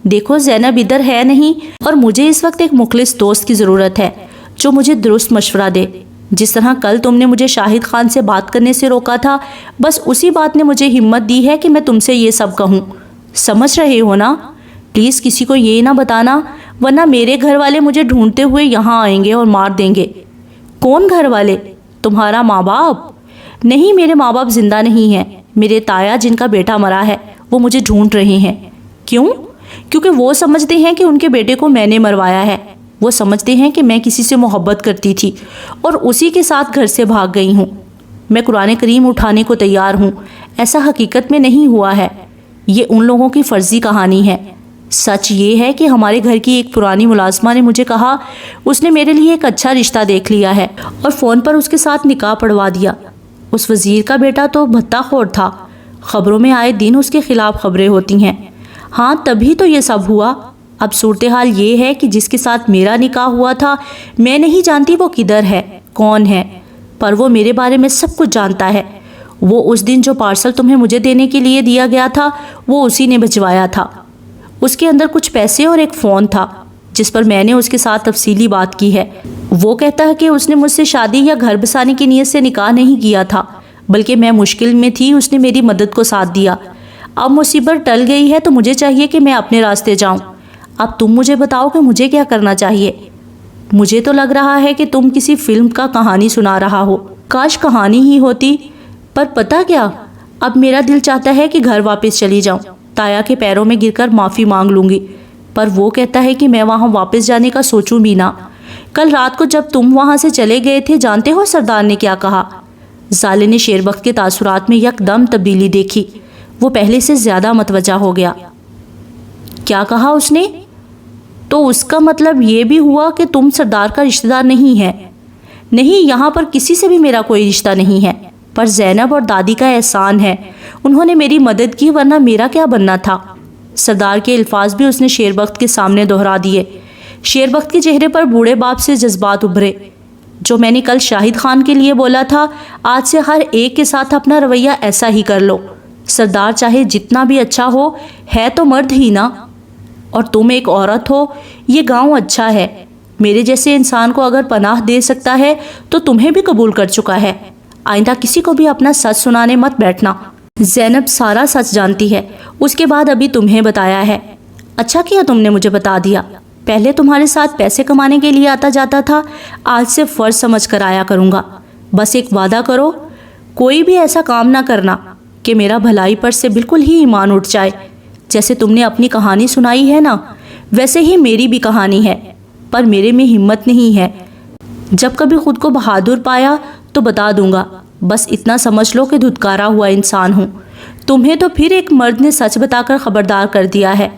دیکھو زینب ادھر ہے نہیں، اور مجھے اس وقت ایک مخلص دوست کی ضرورت ہے جو مجھے درست مشورہ دے۔ جس طرح کل تم نے مجھے شاہد خان سے بات کرنے سے روکا تھا، بس اسی بات نے مجھے ہمت دی ہے کہ میں تم سے یہ سب کہوں۔ سمجھ رہے ہو نا؟ پلیز کسی کو یہ نہ بتانا، ورنہ میرے گھر والے مجھے ڈھونڈتے ہوئے یہاں آئیں گے اور مار دیں گے۔ کون گھر والے؟ تمہارا ماں باپ؟ نہیں، میرے ماں باپ زندہ نہیں ہیں، میرے تایا جن کا بیٹا مرا ہے وہ مجھے ڈھونڈ رہے ہیں۔ کیوں؟ کیونکہ وہ سمجھتے ہیں کہ ان کے بیٹے کو میں نے مروایا ہے۔ وہ سمجھتے ہیں کہ میں کسی سے محبت کرتی تھی اور اسی کے ساتھ گھر سے بھاگ گئی ہوں۔ میں قرآن کریم اٹھانے کو تیار ہوں، ایسا حقیقت میں نہیں ہوا ہے۔ یہ ان لوگوں کی فرضی کہانی ہے۔ سچ یہ ہے کہ ہمارے گھر کی ایک پرانی ملازمہ نے مجھے کہا اس نے میرے لیے ایک اچھا رشتہ دیکھ لیا ہے اور فون پر اس کے ساتھ نکاح پڑھوا دیا۔ اس وزیر کا بیٹا تو بھتہ خور تھا، خبروں میں آئے دن اس کے خلاف خبریں ہوتی ہیں۔ ہاں تبھی تو یہ سب ہوا۔ اب صورتحال یہ ہے کہ جس کے ساتھ میرا نکاح ہوا تھا میں نہیں جانتی وہ کدھر ہے، کون ہے، پر وہ میرے بارے میں سب کچھ جانتا ہے۔ وہ اس دن جو پارسل تمہیں مجھے دینے کے لیے دیا گیا تھا وہ اسی نے بھجوایا تھا۔ اس کے اندر کچھ پیسے اور ایک فون تھا جس پر میں نے اس کے ساتھ تفصیلی بات کی ہے۔ وہ کہتا ہے کہ اس نے مجھ سے شادی یا گھر بسانے کی نیت سے نکاح نہیں کیا تھا، بلکہ میں مشکل میں تھی، اس نے میری مدد کو ساتھ دیا۔ اب مصیبت ٹل گئی ہے تو مجھے چاہیے کہ میں اپنے راستے جاؤں۔ اب تم مجھے بتاؤ کہ مجھے کیا کرنا چاہیے۔ مجھے تو لگ رہا ہے کہ تم کسی فلم کا کہانی سنا رہا ہو۔ کاش کہانی ہی ہوتی، پر پتہ کیا، اب میرا دل چاہتا ہے کہ گھر واپس چلی جاؤں، تایا کے پیروں میں گر کر معافی مانگ لوں گی، پر وہ کہتا ہے کہ میں وہاں واپس جانے کا سوچوں بھی نہ۔ کل رات کو جب تم وہاں سے چلے گئے تھے جانتے ہو سردار نے کیا کہا؟ زالے نے شیر بخت کے تاثرات میں یک دم تبدیلی دیکھی۔ وہ پہلے سے زیادہ متوجہ ہو گیا۔ کیا کہا اس نے؟ تو اس کا مطلب یہ بھی ہوا کہ تم سردار کا رشتہ دار نہیں ہے؟ نہیں، یہاں پر کسی سے بھی میرا کوئی رشتہ نہیں ہے، پر زینب اور دادی کا احسان ہے، انہوں نے میری مدد کی، ورنہ میرا کیا بننا تھا۔ سردار کے الفاظ بھی اس نے شیر بخت کے سامنے دہرا دیے۔ شیر بخت کے چہرے پر بوڑھے باپ سے جذبات ابھرے۔ جو میں نے کل شاہد خان کے لیے بولا تھا، آج سے ہر ایک کے ساتھ اپنا رویہ ایسا ہی کر لو۔ سردار چاہے جتنا بھی اچھا ہو، ہے تو مرد ہی نا، اور تم ایک عورت ہو۔ یہ گاؤں اچھا ہے، میرے جیسے انسان کو اگر پناہ دے سکتا ہے تو تمہیں بھی قبول کر چکا ہے۔ آئندہ کسی کو بھی اپنا سچ سنانے مت بیٹھنا۔ زینب سارا سچ جانتی ہے، اس کے بعد ابھی تمہیں بتایا ہے۔ اچھا کیا تم نے مجھے بتا دیا۔ پہلے تمہارے ساتھ پیسے کمانے کے لیے آتا جاتا تھا، آج سے فرض سمجھ کر آیا کروں گا۔ بس ایک وعدہ کرو، کوئی بھی ایسا کام نہ کرنا کہ میرا بھلائی پر سے بالکل ہی ایمان اٹھ جائے۔ جیسے تم نے اپنی کہانی سنائی ہے نا، ویسے ہی میری بھی کہانی ہے، پر میرے میں ہمت نہیں ہے۔ جب کبھی خود کو بہادر پایا تو بتا دوں گا، بس اتنا سمجھ لو کہ دھتکارا ہوا انسان ہوں۔ تمہیں تو پھر ایک مرد نے سچ بتا کر خبردار کر دیا ہے۔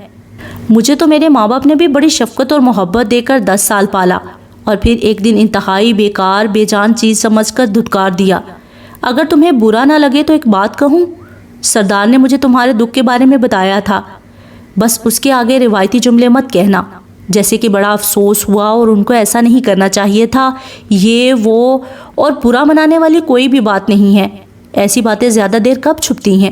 مجھے تو میرے ماں باپ نے بھی بڑی شفقت اور محبت دے کر 10 سال پالا، اور پھر ایک دن انتہائی بیکار بے جان چیز سمجھ کر دھتکار دیا۔ اگر تمہیں برا نہ لگے تو ایک بات کہوں، سردار نے مجھے تمہارے دکھ کے بارے میں بتایا تھا، بس اس کے آگے روایتی جملے مت کہنا، جیسے کہ بڑا افسوس ہوا اور ان کو ایسا نہیں کرنا چاہیے تھا، یہ وہ، اور برا منانے والی کوئی بھی بات نہیں ہے۔ ایسی باتیں زیادہ دیر کب چھپتی ہیں؟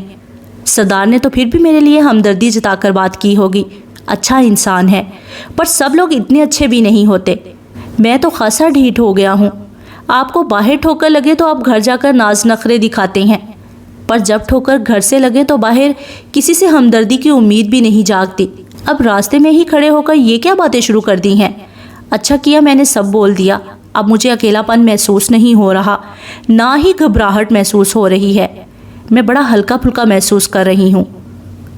سردار نے تو پھر بھی میرے لیے ہمدردی جتا کر بات کی ہوگی۔ اچھا انسان ہے، پر سب لوگ اتنے اچھے بھی نہیں ہوتے۔ میں تو خاصا ڈھیٹ ہو گیا ہوں۔ آپ کو باہر ٹھوکر لگے تو آپ گھر جا کر ناز نخرے دکھاتے ہیں، پر جب ٹھوکر گھر سے لگے تو باہر کسی سے ہمدردی کی امید بھی نہیں جاگتی۔ اب راستے میں ہی کھڑے ہو کر یہ کیا باتیں شروع کر دی ہیں؟ اچھا کیا میں نے سب بول دیا۔ اب مجھے اکیلا پن محسوس نہیں ہو رہا، نہ ہی گھبراہٹ محسوس ہو رہی ہے۔ میں بڑا ہلکا پھلکا محسوس کر رہی ہوں۔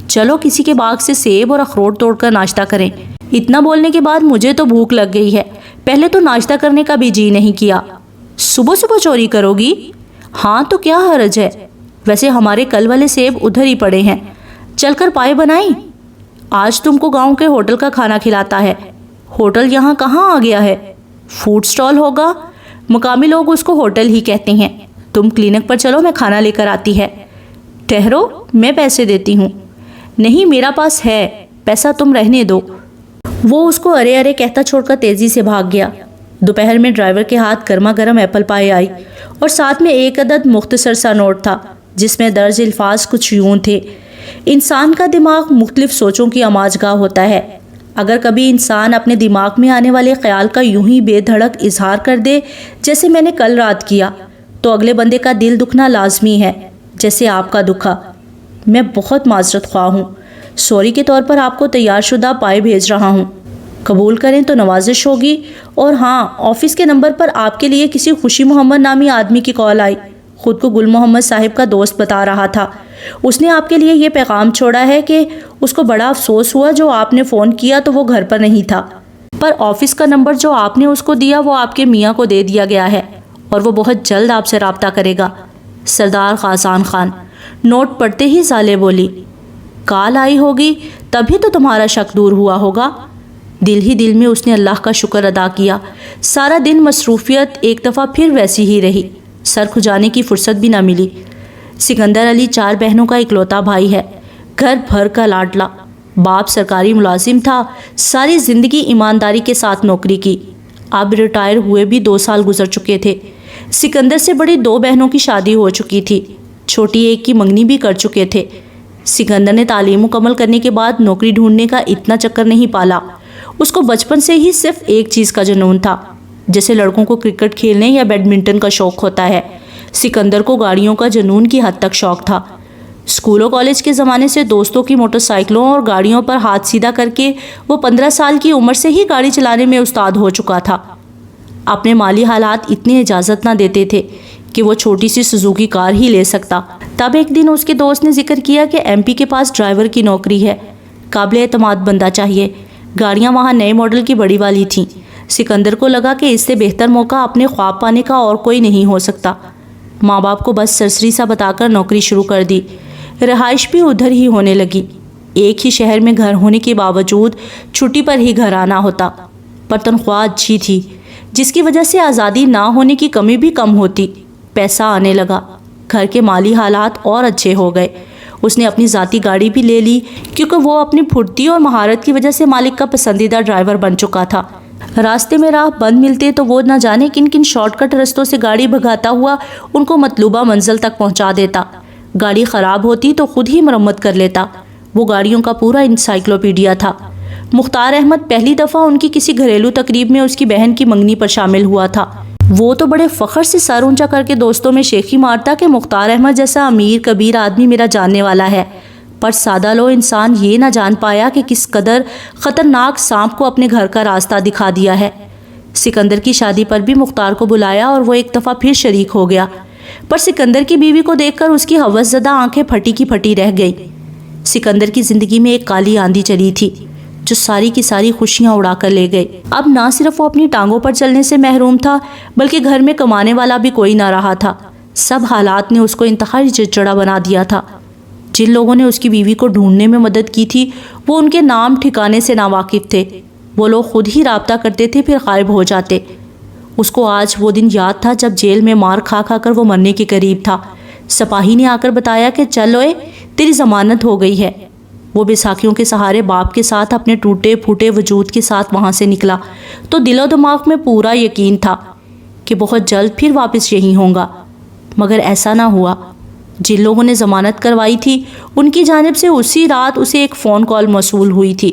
چلو کسی کے باغ سے سیب اور اخروٹ توڑ کر ناشتہ کریں۔ اتنا بولنے کے بعد مجھے تو بھوک لگ گئی ہے، پہلے تو ناشتہ کرنے کا بھی جی نہیں کیا۔ صبح صبح چوری کرو گی؟ ہاں تو کیا حرج ہے، ویسے ہمارے کل والے سیب ادھر ہی پڑے ہیں، چل کر پائے بنائیں؟ آج تم کو گاؤں کے ہوٹل کا کھانا کھلاتا ہے۔ ہوٹل یہاں کہاں آ گیا ہے؟ فوڈ سٹال ہوگا، مقامی لوگ اس کو ہوٹل ہی کہتے ہیں۔ تم کلینک پر چلو، میں کھانا لے کر آتی ہے۔ ٹھہرو، میں پیسے دیتی ہوں۔ نہیں، میرا پاس ہے پیسہ، تم رہنے دو۔ وہ اس کو ارے ارے کہتا چھوڑ کر تیزی سے بھاگ گیا۔ دوپہر میں ڈرائیور کے ہاتھ گرما گرم ایپل پائے آئی، اور ساتھ میں ایک عدد مختصر سا نوٹ تھا جس میں درج الفاظ کچھ یوں تھے: انسان کا دماغ مختلف سوچوں کی آماج گاہ ہوتا ہے۔ اگر کبھی انسان اپنے دماغ میں آنے والے خیال کا یوں ہی بے دھڑک اظہار کر دے جیسے میں نے کل رات کیا، تو اگلے بندے کا دل دکھنا لازمی ہے، جیسے آپ کا دکھا۔ میں بہت معذرت خواہ ہوں، سوری کے طور پر آپ کو تیار شدہ پائے بھیج رہا ہوں، قبول کریں تو نوازش ہوگی۔ اور ہاں، آفس کے نمبر پر آپ کے لیے کسی خوشی محمد نامی آدمی کی کال آئی، خود کو گل محمد صاحب کا دوست بتا رہا تھا۔ اس نے آپ کے لیے یہ پیغام چھوڑا ہے کہ اس کو بڑا افسوس ہوا جو آپ نے فون کیا تو وہ گھر پر نہیں تھا، پر آفس کا نمبر جو آپ نے اس کو دیا وہ آپ کے میاں کو دے دیا گیا ہے اور وہ بہت جلد آپ سے رابطہ کرے گا۔ سردار غازان خان۔ نوٹ پڑھتے ہی زالے بولی، کال آئی ہوگی تبھی تو تمہارا شک دور ہوا ہوگا۔ دل ہی دل میں اس نے اللہ کا شکر ادا کیا۔ سارا دن مصروفیت ایک دفعہ پھر ویسی ہی رہی، سر کھجانے کی فرصت بھی نہ ملی۔ سکندر علی 4 بہنوں کا اکلوتا بھائی ہے، گھر بھر کا لاڈلا۔ باپ سرکاری ملازم تھا، ساری زندگی ایمانداری کے ساتھ نوکری کی، اب ریٹائر ہوئے بھی 2 سال گزر چکے تھے۔ سکندر سے بڑی 2 بہنوں کی شادی ہو چکی تھی، چھوٹی ایک کی منگنی بھی کر چکے تھے۔ سکندر نے تعلیم مکمل کرنے کے بعد نوکری ڈھونڈنے کا اتنا چکر نہیں پالا۔ اس کو بچپن سے ہی صرف ایک چیز کا جنون تھا، جیسے لڑکوں کو کرکٹ کھیلنے یا بیڈمنٹن کا شوق ہوتا ہے، سکندر کو گاڑیوں کا جنون کی حد تک شوق تھا۔ اسکول و کالج کے زمانے سے دوستوں کی موٹر سائیکلوں اور گاڑیوں پر ہاتھ سیدھا کر کے وہ 15 سال کی عمر سے ہی گاڑی چلانے میں استاد ہو چکا تھا۔ اپنے مالی حالات اتنی اجازت نہ دیتے تھے کہ وہ چھوٹی سی سوزوکی کار ہی لے سکتا۔ تب ایک دن اس کے دوست نے ذکر کیا کہ ایم پی کے پاس ڈرائیور کی نوکری ہے، قابل اعتماد بندہ چاہیے۔ گاڑیاں وہاں نئے ماڈل کی بڑی والی تھیں۔ سکندر کو لگا کہ اس سے بہتر موقع اپنے خواب پانے کا اور کوئی نہیں ہو سکتا۔ ماں باپ کو بس سرسری سا بتا کر نوکری شروع کر دی، رہائش بھی ادھر ہی ہونے لگی۔ ایک ہی شہر میں گھر ہونے کے باوجود چھٹی پر ہی گھر آنا ہوتا، پر تنخواہ اچھی تھی، جس کی وجہ سے آزادی نہ ہونے کی کمی بھی کم ہوتی۔ پیسہ آنے لگا، گھر کے مالی حالات اور اچھے ہو گئے۔ اس نے اپنی ذاتی گاڑی بھی لے لی کیونکہ وہ اپنی پھرتی اور مہارت کی وجہ سے مالک کا پسندیدہ ڈرائیور بن چکا تھا۔ راستے میں راہ بند ملتے تو وہ نہ جانے کن کن شارٹ کٹ رستوں سے گاڑی بھگاتا ہوا ان کو مطلوبہ منزل تک پہنچا دیتا۔ گاڑی خراب ہوتی تو خود ہی مرمت کر لیتا۔ وہ گاڑیوں کا پورا انسائکلوپیڈیا تھا۔ مختار احمد پہلی دفعہ ان کی کسی گھریلو تقریب میں اس کی بہن کی منگنی پر شامل ہوا تھا۔ وہ تو بڑے فخر سے سر اونچا کر کے دوستوں میں شیخی مارتا کہ مختار احمد جیسا امیر کبیر آدمی میرا جاننے والا ہے، پر سادہ لو انسان یہ نہ جان پایا کہ کس قدر خطرناک سانپ کو اپنے گھر کا راستہ دکھا دیا ہے۔ سکندر کی شادی پر بھی مختار کو بلایا اور وہ ایک دفعہ پھر شریک ہو گیا، پر سکندر کی بیوی کو دیکھ کر اس کی ہوس زدہ آنکھیں پھٹی کی پھٹی رہ گئی۔ سکندر کی زندگی میں ایک کالی آندھی چلی تھی جو ساری کی ساری خوشیاں اڑا کر لے گئی۔ اب نہ صرف وہ اپنی ٹانگوں پر چلنے سے محروم تھا بلکہ گھر میں کمانے والا بھی کوئی نہ رہا تھا۔ سب حالات نے اس کو انتہائی چڑچڑا بنا دیا تھا۔ جن لوگوں نے اس کی بیوی کو ڈھونڈنے میں مدد کی تھی وہ ان کے نام ٹھکانے سے ناواقف تھے۔ وہ لوگ خود ہی رابطہ کرتے تھے پھر غائب ہو جاتے۔ اس کو آج وہ دن یاد تھا جب جیل میں مار کھا کھا کر وہ مرنے کے قریب تھا۔ سپاہی نے آ کر بتایا کہ چل اوئے تیری ضمانت ہو گئی ہے۔ وہ بیساکھیوں کے سہارے باپ کے ساتھ اپنے ٹوٹے پھوٹے وجود کے ساتھ وہاں سے نکلا تو دل و دماغ میں پورا یقین تھا کہ بہت جلد پھر واپس یہی ہوں گا، مگر ایسا نہ ہوا۔ جن لوگوں نے ضمانت کروائی تھی ان کی جانب سے اسی رات اسے ایک فون کال موصول ہوئی تھی۔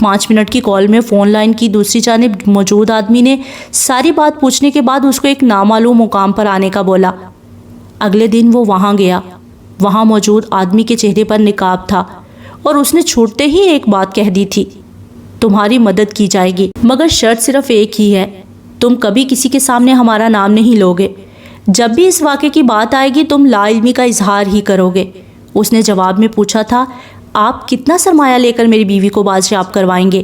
5 منٹ کی کال میں فون لائن کی دوسری جانب موجود آدمی نے ساری بات پوچھنے کے بعد اس کو ایک نامعلوم مقام پر آنے کا بولا۔ اگلے دن وہ وہاں گیا۔ وہاں موجود آدمی کے چہرے پر نقاب تھا اور اس نے چھوٹتے ہی ایک بات کہہ دی تھی، تمہاری مدد کی جائے گی مگر شرط صرف ایک ہی ہے، تم کبھی کسی کے سامنے ہمارا نام نہیں لوگے، جب بھی اس واقعے کی بات آئے گی تم لا علمی کا اظہار ہی کرو گے۔ اس نے جواب میں پوچھا تھا، آپ کتنا سرمایہ لے کر میری بیوی کو بازیاب کروائیں گے؟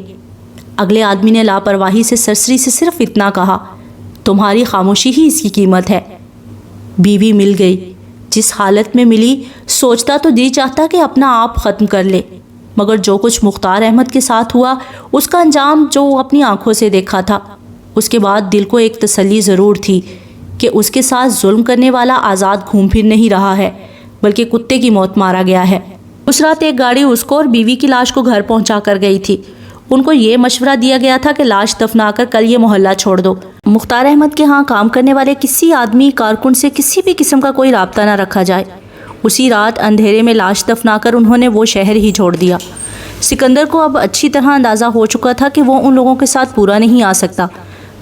اگلے آدمی نے لاپرواہی سے سرسری سے صرف اتنا کہا، تمہاری خاموشی ہی اس کی قیمت ہے۔ بیوی مل گئی، جس حالت میں ملی سوچتا تو جی چاہتا کہ اپنا آپ ختم کر لے، مگر جو کچھ مختار احمد کے ساتھ ہوا اس کا انجام جو اپنی آنکھوں سے دیکھا تھا، اس کے بعد دل کو ایک تسلی ضرور تھی کہ اس کے ساتھ ظلم کرنے والا آزاد گھوم پھر نہیں رہا ہے بلکہ کتے کی موت مارا گیا ہے۔ اس رات ایک گاڑی اس کو اور بیوی کی لاش کو گھر پہنچا کر گئی تھی۔ ان کو یہ مشورہ دیا گیا تھا کہ لاش دفنا کر کل یہ محلہ چھوڑ دو۔ مختار احمد کے ہاں کام کرنے والے کسی آدمی کارکن سے کسی بھی قسم کا کوئی رابطہ نہ رکھا جائے۔ اسی رات اندھیرے میں لاش دفنا کر انہوں نے وہ شہر ہی چھوڑ دیا۔ سکندر کو اب اچھی طرح اندازہ ہو چکا تھا کہ وہ ان لوگوں کے ساتھ پورا نہیں آ سکتا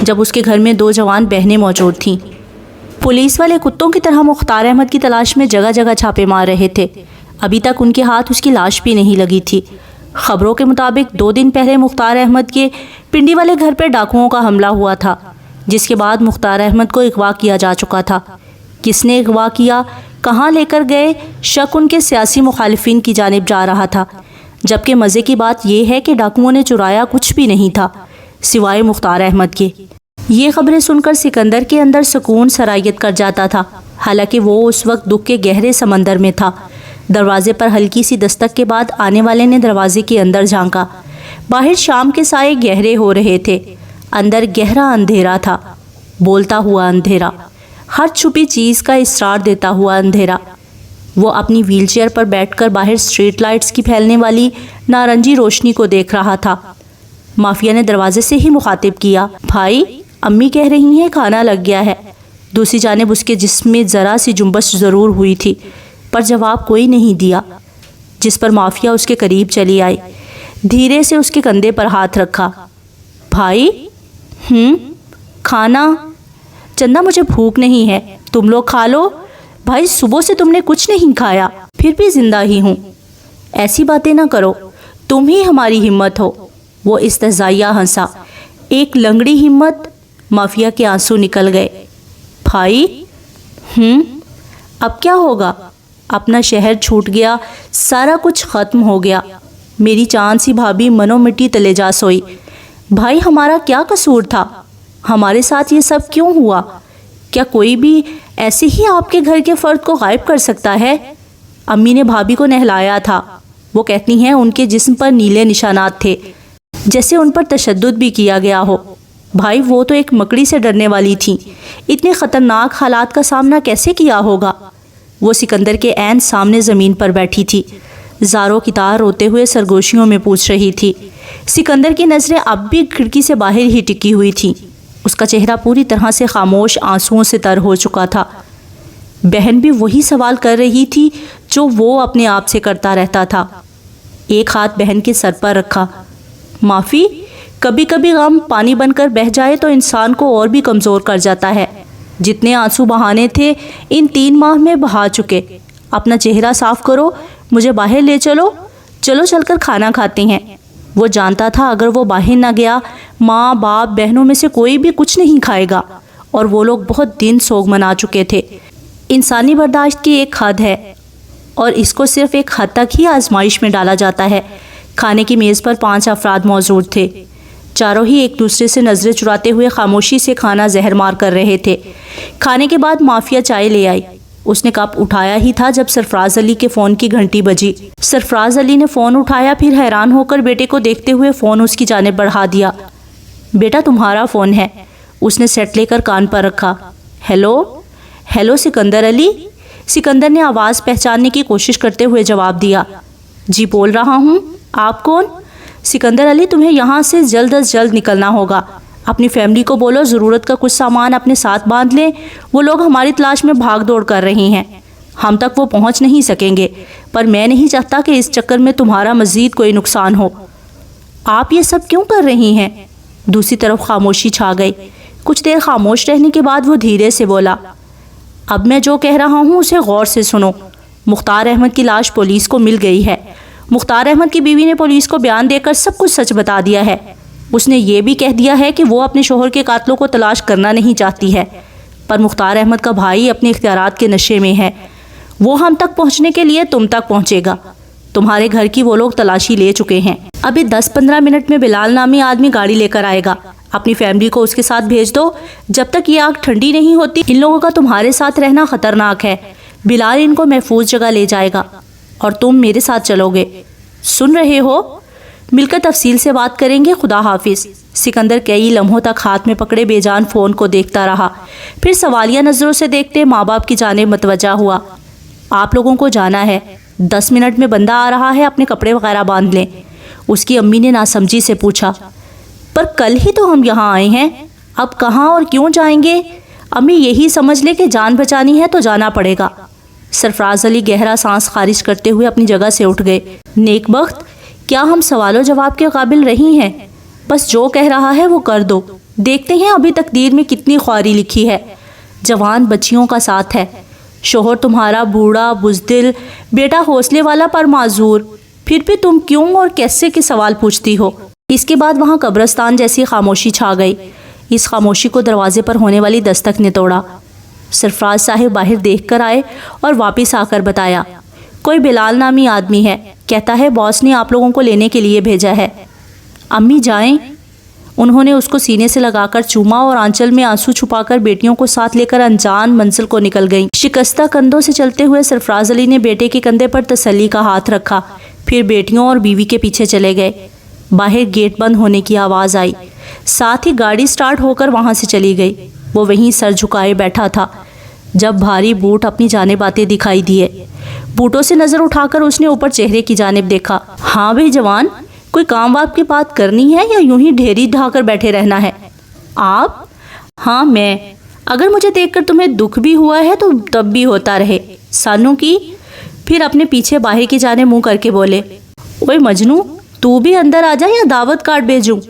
جب اس کے گھر میں 2 جوان بہنیں موجود تھیں۔ پولیس والے کتوں کی طرح مختار احمد کی تلاش میں جگہ جگہ چھاپے مار رہے تھے۔ ابھی تک ان کے ہاتھ اس کی لاش بھی نہیں لگی تھی۔ خبروں کے مطابق 2 دن پہلے مختار احمد کے پنڈی والے گھر پر ڈاکوؤں کا حملہ ہوا تھا، جس کے بعد مختار احمد کو اغوا کیا جا چکا تھا۔ کس نے اغوا کیا، کہاں لے کر گئے، شک ان کے سیاسی مخالفین کی جانب جا رہا تھا، جبکہ مزے کی بات یہ ہے کہ ڈاکوؤں نے چرایا کچھ بھی نہیں تھا سوائے مختار احمد کے۔ یہ خبریں سن کر سکندر کے اندر سکون سرایت کر جاتا تھا، حالانکہ وہ اس وقت دکھ کے گہرے سمندر میں تھا۔ دروازے پر ہلکی سی دستک کے بعد آنے والے نے دروازے کے اندر جھانکا۔ باہر شام کے سائے گہرے ہو رہے تھے، اندر گہرا اندھیرا تھا، بولتا ہوا اندھیرا، ہر چھپی چیز کا اسرار دیتا ہوا اندھیرا۔ وہ اپنی ویل چیئر پر بیٹھ کر باہر اسٹریٹ لائٹس کی پھیلنے والی نارنجی روشنی کو دیکھ رہا تھا۔ مافیا نے دروازے سے ہی مخاطب کیا، بھائی امی کہہ رہی ہیں کھانا لگ گیا ہے۔ دوسری جانب اس کے جسم میں ذرا سی جنبش ضرور ہوئی تھی، پر جواب کوئی نہیں دیا، جس پر مافیا اس کے قریب چلی آئی، دھیرے سے اس کے کندھے پر ہاتھ رکھا۔ بھائی کھانا؟ چندہ مجھے بھوک نہیں ہے، تم لوگ کھا لو۔ بھائی صبح سے تم نے کچھ نہیں کھایا، پھر بھی زندہ ہی ہوں۔ ایسی باتیں نہ کرو، تم ہی ہماری ہمت ہو۔ وہ استہزائیہ ہنسا، ایک لنگڑی ہمت؟ مافیا کے آنسو نکل گئے۔ بھائی اب کیا ہوگا؟ اپنا شہر چھوٹ گیا، سارا کچھ ختم ہو گیا، میری چاند سی بھابھی منو مٹی تلے جا سوئی۔ بھائی ہمارا کیا قصور تھا؟ ہمارے ساتھ یہ سب کیوں ہوا؟ کیا کوئی بھی ایسے ہی آپ کے گھر کے فرد کو غائب کر سکتا ہے؟ امی نے بھابھی کو نہلایا تھا، وہ کہتی ہیں ان کے جسم پر نیلے نشانات تھے، جیسے ان پر تشدد بھی کیا گیا ہو۔ بھائی وہ تو ایک مکڑی سے ڈرنے والی تھیں، اتنے خطرناک حالات کا سامنا کیسے کیا ہوگا؟ وہ سکندر کے عین سامنے زمین پر بیٹھی تھی، زاروں کی طرح روتے ہوئے سرگوشیوں میں پوچھ رہی تھی۔ سکندر کی نظریں اب بھی کھڑکی سے باہر ہی ٹکی ہوئی تھیں، اس کا چہرہ پوری طرح سے خاموش آنسوؤں سے تر ہو چکا تھا۔ بہن بھی وہی سوال کر رہی تھی جو وہ اپنے آپ سے کرتا رہتا تھا۔ ایک ہاتھ بہن کے سر پر رکھا۔ معافی، کبھی کبھی غم پانی بن کر بہہ جائے تو انسان کو اور بھی کمزور کر جاتا ہے۔ جتنے آنسو بہانے تھے ان 3 ماہ میں بہا چکے۔ اپنا چہرہ صاف کرو، مجھے باہر لے چلو، چلو چل کر کھانا کھاتے ہیں۔ وہ جانتا تھا اگر وہ باہر نہ گیا، ماں باپ بہنوں میں سے کوئی بھی کچھ نہیں کھائے گا، اور وہ لوگ بہت دن سوگ منا چکے تھے۔ انسانی برداشت کی ایک حد ہے، اور اس کو صرف ایک حد تک ہی آزمائش میں ڈالا جاتا ہے۔ کھانے کی میز پر 5 افراد موجود تھے، چاروں ہی ایک دوسرے سے نظریں چراتے ہوئے خاموشی سے کھانا زہر مار کر رہے تھے۔ کھانے کے بعد مافیا چائے لے آئی۔ اس نے کپ اٹھایا ہی تھا جب سرفراز علی کے فون کی گھنٹی بجی۔ سرفراز علی نے فون اٹھایا، پھر حیران ہو کر بیٹے کو دیکھتے ہوئے فون اس کی جانب بڑھا دیا۔ بیٹا تمہارا فون ہے، اس نے سیٹ لے کر کان پر رکھا۔ ہیلو ہیلو سکندر علی؟ سکندر نے آواز پہچاننے کی کوشش کرتے ہوئے جواب دیا۔ جی بول رہا ہوں، آپ کون؟ سکندر علی تمہیں یہاں سے جلد از جلد نکلنا ہوگا، اپنی فیملی کو بولو ضرورت کا کچھ سامان اپنے ساتھ باندھ لیں، وہ لوگ ہماری تلاش میں بھاگ دوڑ کر رہے ہیں، ہم تک وہ پہنچ نہیں سکیں گے، پر میں نہیں چاہتا کہ اس چکر میں تمہارا مزید کوئی نقصان ہو۔ آپ یہ سب کیوں کر رہی ہیں؟ دوسری طرف خاموشی چھا گئی۔ کچھ دیر خاموش رہنے کے بعد وہ دھیرے سے بولا، اب میں جو کہہ رہا ہوں اسے غور سے سنو۔ مختار احمد کی لاش پولیس کو مل گئی ہے۔ مختار احمد کی بیوی نے پولیس کو بیان دے کر سب کچھ سچ بتا دیا ہے۔ اس نے یہ بھی کہہ دیا ہے کہ وہ اپنے شوہر کے قاتلوں کو تلاش کرنا نہیں چاہتی ہے، پر مختار احمد کا بھائی اپنے اختیارات کے نشے میں ہے، وہ ہم تک پہنچنے کے لیے تم تک پہنچے گا۔ تمہارے گھر کی وہ لوگ تلاشی لے چکے ہیں، ابھی 10-15 منٹ میں بلال نامی آدمی گاڑی لے کر آئے گا، اپنی فیملی کو اس کے ساتھ بھیج دو۔ جب تک یہ آگ ٹھنڈی نہیں ہوتی ان لوگوں کا تمہارے ساتھ رہنا خطرناک ہے۔ بلال ان کو محفوظ جگہ لے جائے گا اور تم میرے ساتھ چلو گے، سن رہے ہو؟ مل کر تفصیل سے بات کریں گے، خدا حافظ۔ سکندر کئی لمحوں تک ہاتھ میں پکڑے بے جان فون کو دیکھتا رہا، پھر سوالیہ نظروں سے دیکھتے ماں باپ کی جانب متوجہ ہوا۔ آپ لوگوں کو جانا ہے، 10 منٹ میں بندہ آ رہا ہے، اپنے کپڑے وغیرہ باندھ لیں۔ اس کی امی نے ناسمجھی سے پوچھا، پر کل ہی تو ہم یہاں آئے ہیں، اب کہاں اور کیوں جائیں گے؟ امی یہی سمجھ لے کہ جان بچانی ہے تو جانا پڑے گا۔ سرفراز علی گہرا سانس خارج کرتے ہوئے اپنی جگہ سے اٹھ گئے۔ نیک بخت، کیا ہم سوال و جواب کے قابل رہی ہیں؟ بس جو کہہ رہا ہے وہ کر دو، دیکھتے ہیں ابھی تقدیر میں کتنی خواری لکھی ہے۔ جوان بچیوں کا ساتھ ہے، شوہر تمہارا بوڑھا بزدل، بیٹا حوصلے والا پر معذور، پھر بھی تم کیوں اور کیسے کے سوال پوچھتی ہو؟ اس کے بعد وہاں قبرستان جیسی خاموشی چھا گئی۔ اس خاموشی کو دروازے پر ہونے والی دستک نے توڑا۔ سرفراز صاحب باہر دیکھ کر آئے اور واپس آ کر بتایا، کوئی بلال نامی آدمی ہے، کہتا ہے باس نے آپ لوگوں کو لینے کے لیے بھیجا ہے۔ امی جائیں۔ انہوں نے اس کو سینے سے لگا کر چوما اور آنچل میں آنسو چھپا کر بیٹیوں کو ساتھ لے کر انجان منزل کو نکل گئیں۔ شکستہ کندھوں سے چلتے ہوئے سرفراز علی نے بیٹے کے کندھے پر تسلی کا ہاتھ رکھا، پھر بیٹیوں اور بیوی کے پیچھے چلے گئے۔ باہر گیٹ بند ہونے کی آواز آئی، ساتھ ہی گاڑی سٹارٹ ہو کر وہاں سے چلی گئی۔ وہ وہیں سر جھکائے بیٹھا تھا جب بھاری بوٹ اپنی جانب آتے دکھائی دیے۔ بوٹوں سے نظر اٹھا کر اس نے اوپر چہرے کی جانب دیکھا۔ ہاں بھائی جوان، کوئی کام واپ کی بات کرنی ہے یا یوں ہی ڈھیری ڈھا کر بیٹھے رہنا ہے؟ آپ؟ ہاں میں۔ اگر مجھے دیکھ کر تمہیں دکھ بھی ہوا ہے تو تب بھی ہوتا رہے۔ سانو کی؟ پھر اپنے پیچھے باہر کی جانب منہ کر کے بولے، اوے مجنو، تو بھی اندر آ جا یا دعوت کارڈ بھیجوں؟